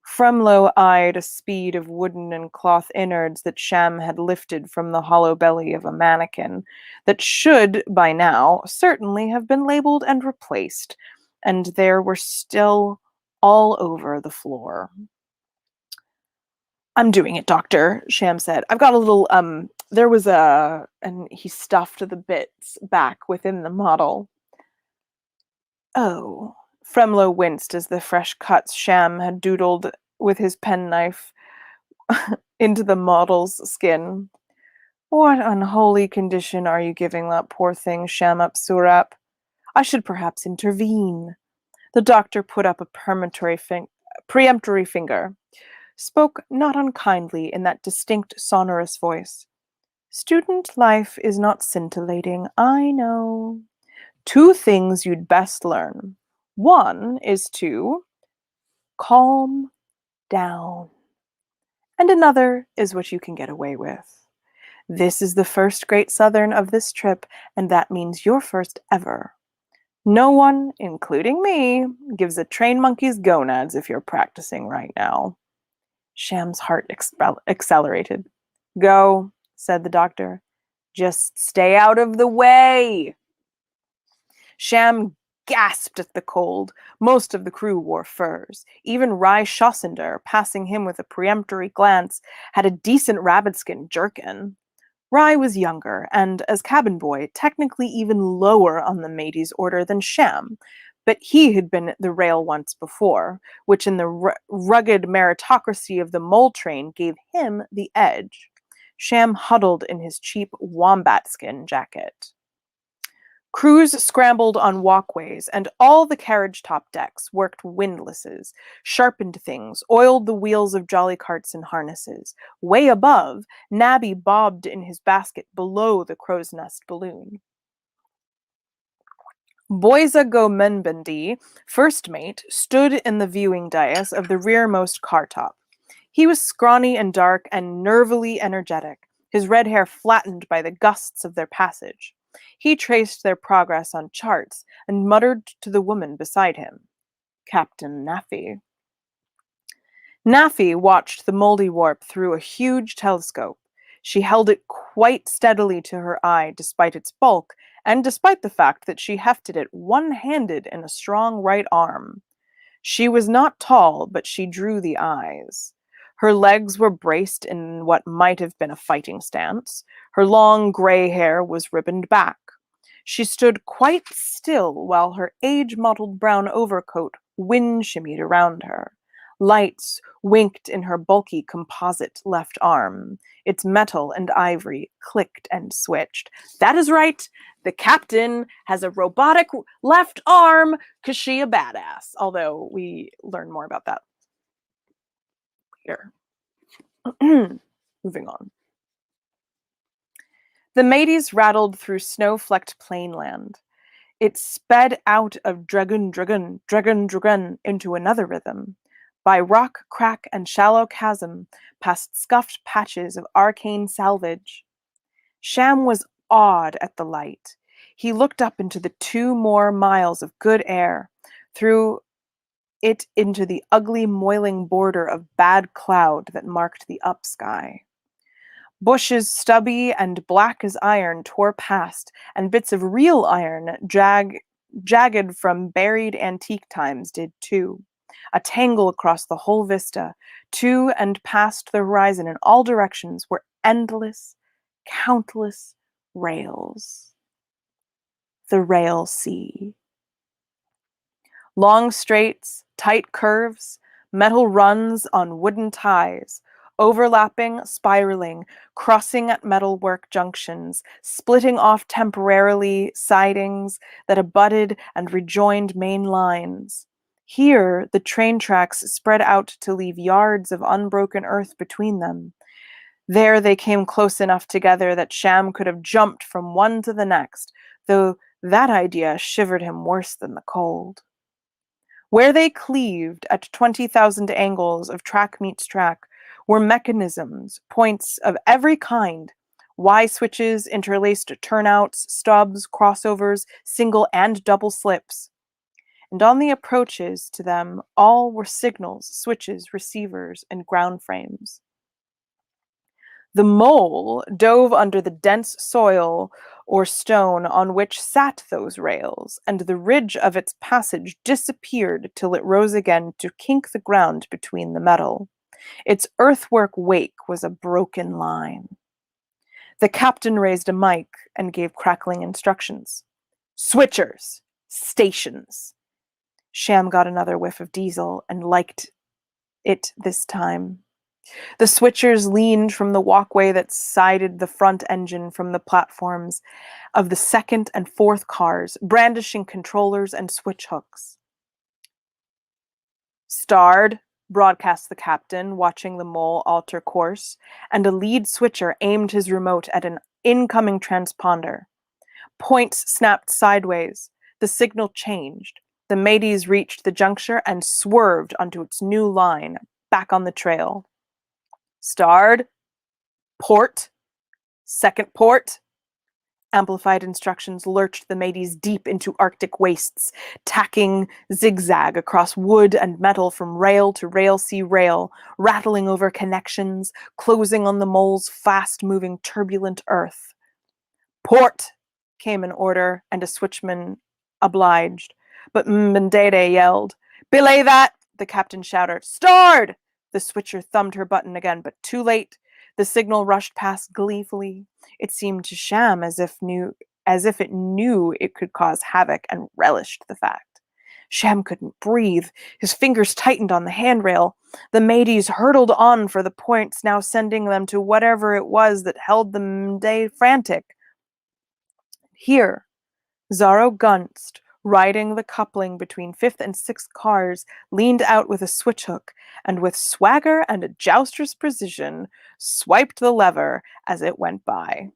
Fremlow eyed a speed of wooden and cloth innards that Sham had lifted from the hollow belly of a mannequin that should, by now, certainly have been labeled and replaced, and there were still all over the floor. I'm doing it, Doctor, Sham said. I've got a little, there was and he stuffed the bits back within the model. Oh, Fremlow winced as the fresh cuts Sham had doodled with his penknife into the model's skin. What unholy condition are you giving that poor thing, Shamup Surap? I should perhaps intervene. The doctor put up a peremptory finger, spoke not unkindly in that distinct sonorous voice. Student life is not scintillating, I know. 2 things you'd best learn. One is to calm down. And another is what you can get away with. This is the first Great Southern of this trip, and that means your first ever. No one, including me, gives a train monkey's gonads if you're practicing right now. Sham's heart accelerated. Go, said the doctor. Just stay out of the way. Sham gasped at the cold. Most of the crew wore furs. Even Rye Schossender, passing him with a peremptory glance, had a decent rabbitskin jerkin. Rye was younger, and, as cabin boy, technically even lower on the mateys' order than Sham, but he had been the rail once before, which in the rugged meritocracy of the mole train gave him the edge. Sham huddled in his cheap wombat skin jacket. Crews scrambled on walkways, and all the carriage top decks worked windlasses, sharpened things, oiled the wheels of jolly carts and harnesses. Way above, Nabby bobbed in his basket below the crow's nest balloon. Boyza Gomenbandi, first mate, stood in the viewing dais of the rearmost car top. He was scrawny and dark and nervily energetic, his red hair flattened by the gusts of their passage. He traced their progress on charts and muttered to the woman beside him, Captain Naffy. Naffy watched the Moldywarp through a huge telescope. She held it quite steadily to her eye despite its bulk, and despite the fact that she hefted it one-handed in a strong right arm. She was not tall, but she drew the eyes. Her legs were braced in what might have been a fighting stance. Her long gray hair was ribboned back. She stood quite still while her age-mottled brown overcoat wind-shimmied around her. Lights winked in her bulky composite left arm. Its metal and ivory clicked and switched. That is right, the captain has a robotic left arm because she a badass, although we learn more about that later. Moving on. The mateys rattled through snow-flecked plainland. It sped out of dragun, dragun, dragun, dragun into another rhythm, by rock, crack, and shallow chasm, past scuffed patches of arcane salvage. Sham was awed at the light. He looked up into the 2 more miles of good air, through it into the ugly, moiling border of bad cloud that marked the up sky. Bushes stubby and black as iron tore past, and bits of real iron, jagged from buried antique times, did too. A tangle across the whole vista, to and past the horizon in all directions, were endless, countless rails. The rail sea. Long straights, tight curves, metal runs on wooden ties, overlapping, spiraling, crossing at metalwork junctions, splitting off temporarily sidings that abutted and rejoined main lines. Here, the train tracks spread out to leave yards of unbroken earth between them. There they came close enough together that Sham could have jumped from one to the next, though that idea shivered him worse than the cold. Where they cleaved at 20,000 angles of track meets track were mechanisms, points of every kind, Y switches, interlaced turnouts, stubs, crossovers, single and double slips. And on the approaches to them, all were signals, switches, receivers, and ground frames. The mole dove under the dense soil or stone on which sat those rails, and the ridge of its passage disappeared till it rose again to kink the ground between the metal. Its earthwork wake was a broken line. The captain raised a mic and gave crackling instructions. Switchers! Stations! Sham got another whiff of diesel and liked it this time. The switchers leaned from the walkway that sided the front engine from the platforms of the second and fourth cars, brandishing controllers and switch hooks. Starred, broadcast the captain, watching the mole alter course, and a lead switcher aimed his remote at an incoming transponder. Points snapped sideways. The signal changed. The mateys reached the juncture and swerved onto its new line, back on the trail. Starred, port, second port. Amplified instructions lurched the mateys deep into Arctic wastes, tacking zigzag across wood and metal from rail to rail-sea rail, rattling over connections, closing on the mole's fast-moving turbulent earth. Port, came an order, and a switchman obliged. But Mbendede yelled. Belay that, the captain shouted. Starred! The switcher thumbed her button again, but too late. The signal rushed past gleefully. It seemed to Sham as if it knew it could cause havoc and relished the fact. Sham couldn't breathe. His fingers tightened on the handrail. The mateys hurtled on for the points, now sending them to whatever it was that held them frantic. Here, Zaro Gunst, riding the coupling between fifth and sixth cars, leaned out with a switch hook, and with swagger and a jouster's precision, swiped the lever as it went by.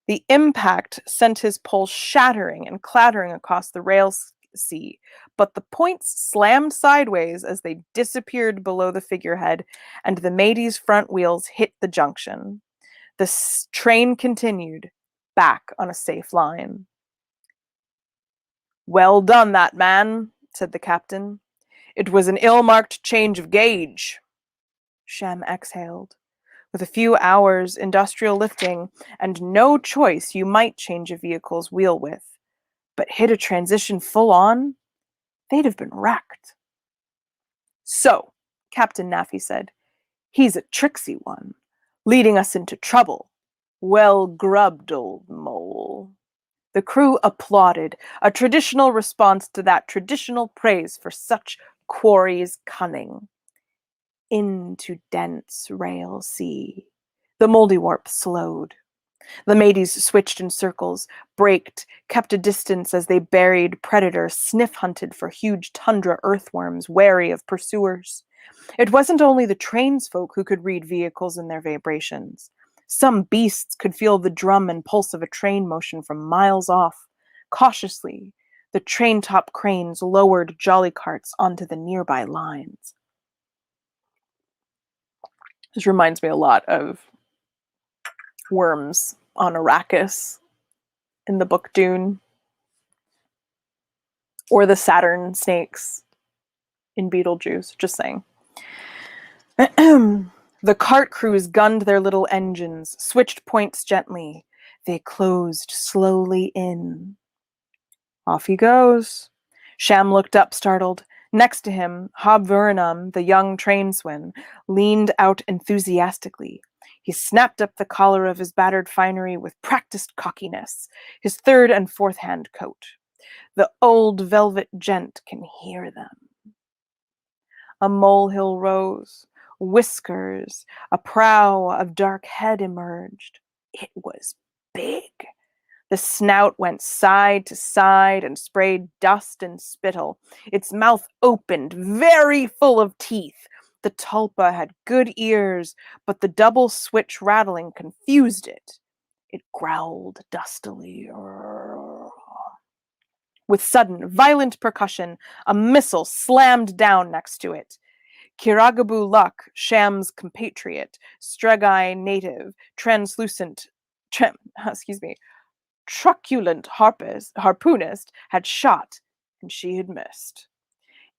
The impact sent his pole shattering and clattering across the rail sea, but the points slammed sideways as they disappeared below the figurehead, and the mateys' front wheels hit the junction. The train continued, back on a safe line. Well done, that man, said the captain. It was an ill-marked change of gauge. Sham exhaled. With a few hours' industrial lifting and no choice, you might change a vehicle's wheel width. But hit a transition full on? They'd have been wrecked. So, Captain Naffy said, he's a tricksy one, leading us into trouble. Well grubbed, old mole. The crew applauded, a traditional response to that traditional praise for such quarry's cunning. Into dense rail sea. The Moldywarp slowed. The mateys switched in circles, braked, kept a distance as they buried predator, sniff-hunted for huge tundra earthworms, wary of pursuers. It wasn't only the train's folk who could read vehicles and their vibrations. Some beasts could feel the drum and pulse of a train motion from miles off. Cautiously, the train-top cranes lowered jolly carts onto the nearby lines. This reminds me a lot of Worms on Arrakis in the book Dune, or the Saturn snakes in Beetlejuice, just saying. The cart crews gunned their little engines, switched points gently. They closed slowly in. Off he goes. Sham looked up, startled. Next to him, Hob Vuranum, the young trainswin, leaned out enthusiastically. He snapped up the collar of his battered finery with practiced cockiness, his third and fourth hand coat. The old velvet gent can hear them. A molehill rose, whiskers, a prow of dark head emerged. It was big. The snout went side to side and sprayed dust and spittle. Its mouth opened, very full of teeth. The tulpa had good ears, but the double switch rattling confused it. It growled dustily. With sudden, violent percussion, a missile slammed down next to it. Kiragabu Luck, Sham's compatriot, Stregai native, truculent harpoonist, had shot, and she had missed.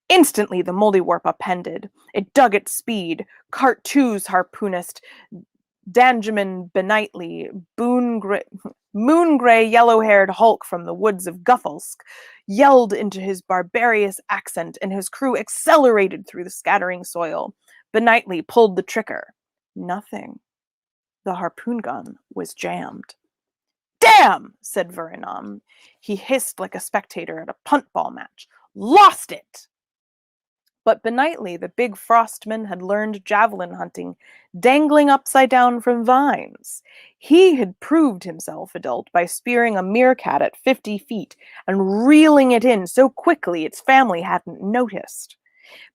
Instantly, the Mouldywarp upended. It dug its speed. Cart Two's harpoonist, Danjamin Benightly, moon-gray, yellow-haired hulk from the woods of Guffelsk, yelled into his barbarous accent, and his crew accelerated through the scattering soil. Benightly pulled the trigger. Nothing. The harpoon gun was jammed. Damn, said Vuranum. He hissed like a spectator at a punt ball match. Lost it! But Benightly, the big frostman, had learned javelin hunting, dangling upside down from vines. He had proved himself adult by spearing a meerkat at 50 feet and reeling it in so quickly its family hadn't noticed.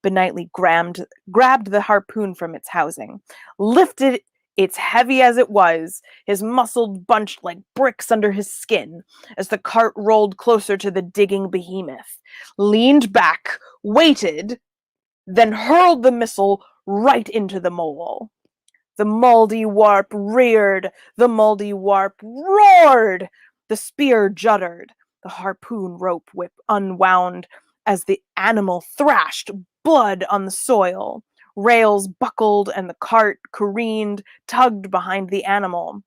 Benightly grabbed the harpoon from its housing, lifted it heavy as it was, his muscles bunched like bricks under his skin, as the cart rolled closer to the digging behemoth, leaned back, waited, then hurled the missile right into the mole. The Mouldywarp reared. The Mouldywarp roared. The spear juddered. The harpoon rope whip unwound as the animal thrashed, blood on the soil. Rails buckled and the cart careened, tugged behind the animal.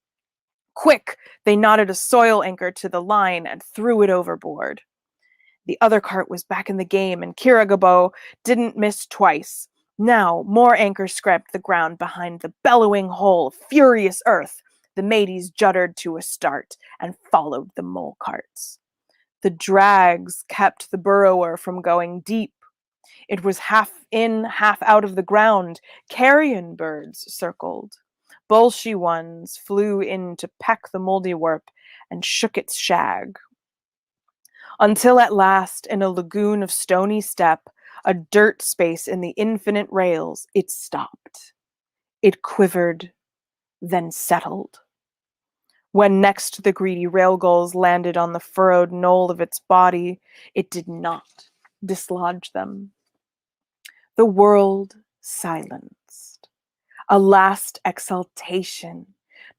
Quick, they knotted a soil anchor to the line and threw it overboard. The other cart was back in the game, and Kiragabo didn't miss twice. Now, more anchors scraped the ground behind the bellowing hole of furious earth. The mateys juddered to a start and followed the mole carts. The drags kept the burrower from going deep. It was half in, half out of the ground. Carrion birds circled. Bolshy ones flew in to peck the Mouldywarp and shook its shag. Until at last, in a lagoon of stony step, a dirt space in the infinite rails, it stopped. It quivered, then settled. When next the greedy railgulls landed on the furrowed knoll of its body, it did not dislodge them. The world silenced. A last exultation.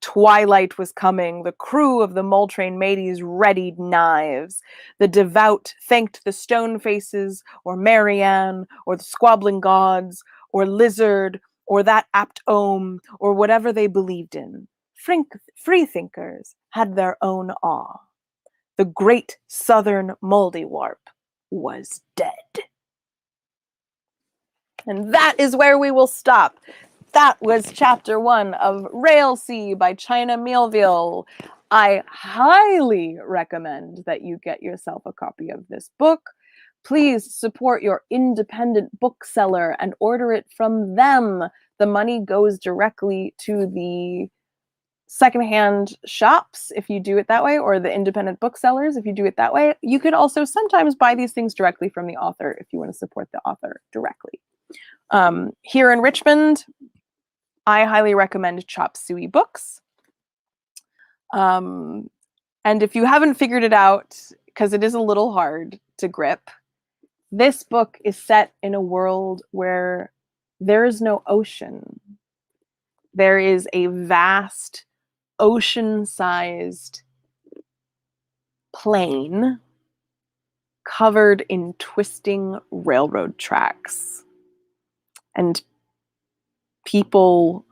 Twilight was coming. The crew of the Moultrain mateys readied knives. The devout thanked the stone faces, or Marianne, or the squabbling gods, or lizard, or that apt ohm, or whatever they believed in. Freethinkers had their own awe. The great southern Mouldywarp was dead. And that is where we will stop. That was chapter 1 of Railsea by China Mielville. I highly recommend that you get yourself a copy of this book. Please support your independent bookseller and order it from them. The money goes directly to the secondhand shops if you do it that way, or the independent booksellers if you do it that way. You could also sometimes buy these things directly from the author if you want to support the author directly. Here in Richmond, I highly recommend Chop Suey Books. And if you haven't figured it out, because it is a little hard to grip. This book is set in a world where there is no ocean. There is a vast ocean-sized plain covered in twisting railroad tracks. And people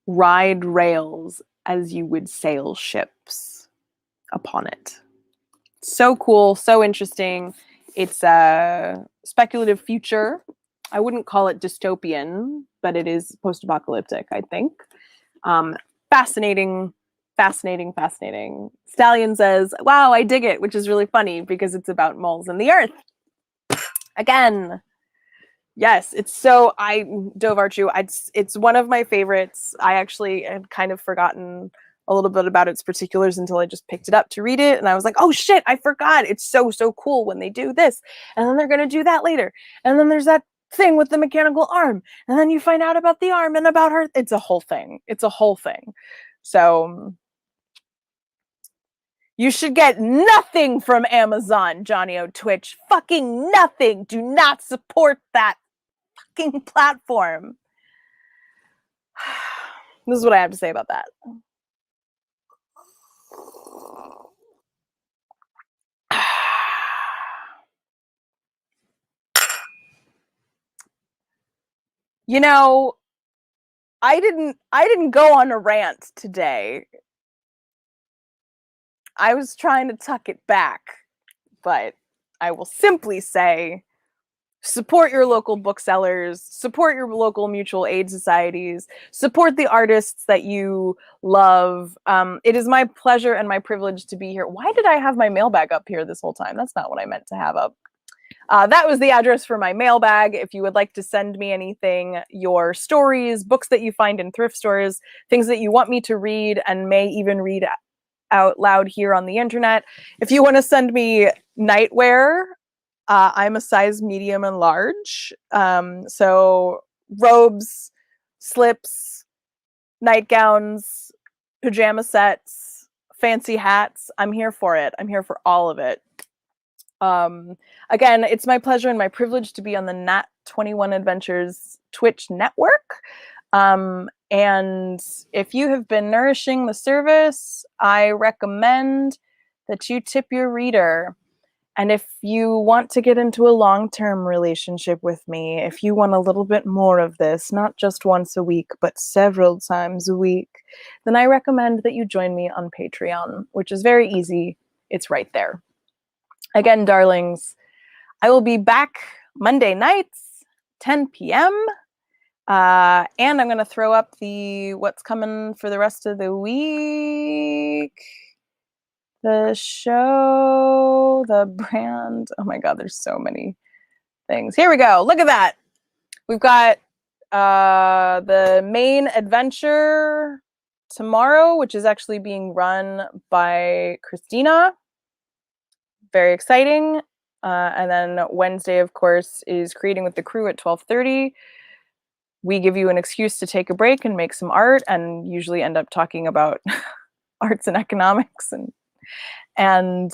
ride rails as you would sail ships upon it. So cool, so interesting. It's a speculative future. I wouldn't call it dystopian, but it is post-apocalyptic, I think. Fascinating, fascinating, fascinating. Stallion says, wow, I dig it, which is really funny because it's about moles in the earth. Again, yes, it's so, Dove Archu, it's one of my favorites. I actually had kind of forgotten a little bit about its particulars until I just picked it up to read it. And I was like, oh shit, I forgot. It's so, so cool when they do this. And then they're going to do that later. And then there's that thing with the mechanical arm. And then you find out about the arm and about her. It's a whole thing. It's a whole thing. So you should get nothing from Amazon, Johnny O Twitch. Fucking nothing. Do not support that fucking platform. This is what I have to say about that. You know, I didn't go on a rant today. I was trying to tuck it back, but I will simply say support your local booksellers, support your local mutual aid societies, support the artists that you love. It is my pleasure and my privilege to be here. Why did I have my mailbag up here this whole time? That's not what I meant to have up. That was the address for my mailbag. If you would like to send me anything, your stories, books that you find in thrift stores, things that you want me to read and may even read out loud here on the internet. If you want to send me nightwear, I'm a size medium and large. So robes, slips, nightgowns, pajama sets, fancy hats. I'm here for it. I'm here for all of it. Again, it's my pleasure and my privilege to be on the Nat 21 Adventures Twitch network. And if you have been nourishing the service, I recommend that you tip your reader. And if you want to get into a long-term relationship with me, if you want a little bit more of this, not just once a week, but several times a week, then I recommend that you join me on Patreon, which is very easy. It's right there. Again, darlings, I will be back Monday nights, 10 p.m. And I'm going to throw up the what's coming for the rest of the week. The show, the brand. Oh my God, there's so many things. Here we go. Look at that. We've got the main adventure tomorrow, which is actually being run by Christina. Very exciting. And then Wednesday, of course, is Creating with the Crew at 12:30. We give you an excuse to take a break and make some art, and usually end up talking about arts and economics and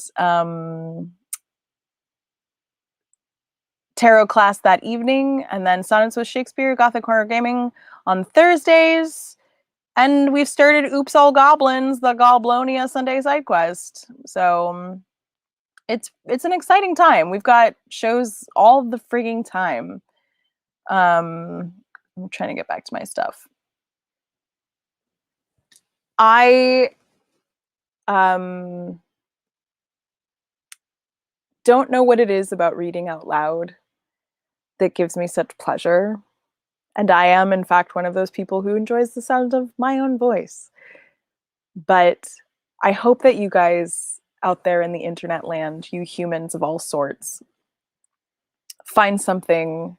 tarot class that evening, and then Sonnets with Shakespeare, Gothic Horror Gaming on Thursdays. And we've started Oops All Goblins, the Goblonia Sunday side quest. So it's an exciting time. We've got shows all the frigging time. I'm trying to get back to my stuff. I don't know what it is about reading out loud that gives me such pleasure. And I am, in fact, one of those people who enjoys the sound of my own voice. But I hope that you guys out there in the internet land, you humans of all sorts, find something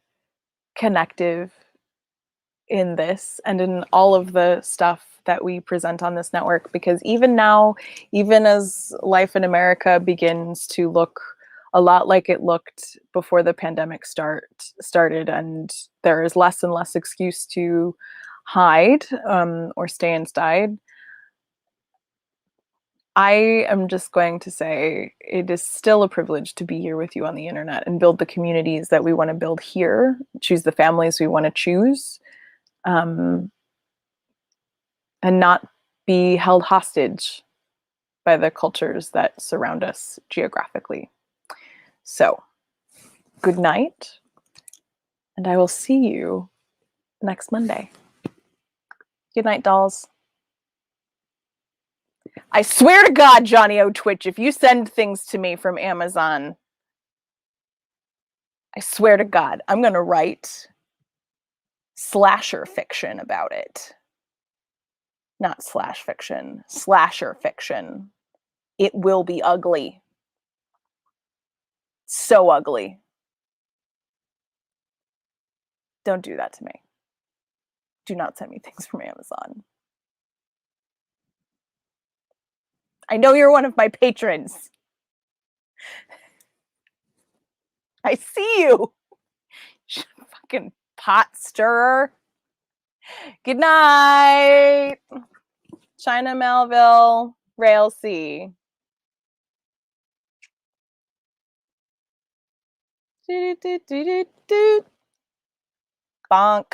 connective in this and in all of the stuff that we present on this network. Because even now, even as life in America begins to look a lot like it looked before the pandemic started, and there is less and less excuse to hide or stay inside, I am just going to say it is still a privilege to be here with you on the internet and build the communities that we want to build here, choose the families we want to choose, and not be held hostage by the cultures that surround us geographically. So, good night, and I will see you next Monday. Good night, dolls. I swear to God, Johnny O Twitch, if you send things to me from Amazon, I swear to God, I'm going to write slasher fiction about it. Not slash fiction, slasher fiction. It will be ugly. So ugly. Don't do that to me. Do not send me things from Amazon. I know you're one of my patrons. I see you. Fucking pot stirrer. Good night. China Melville, Rail C. Bonk.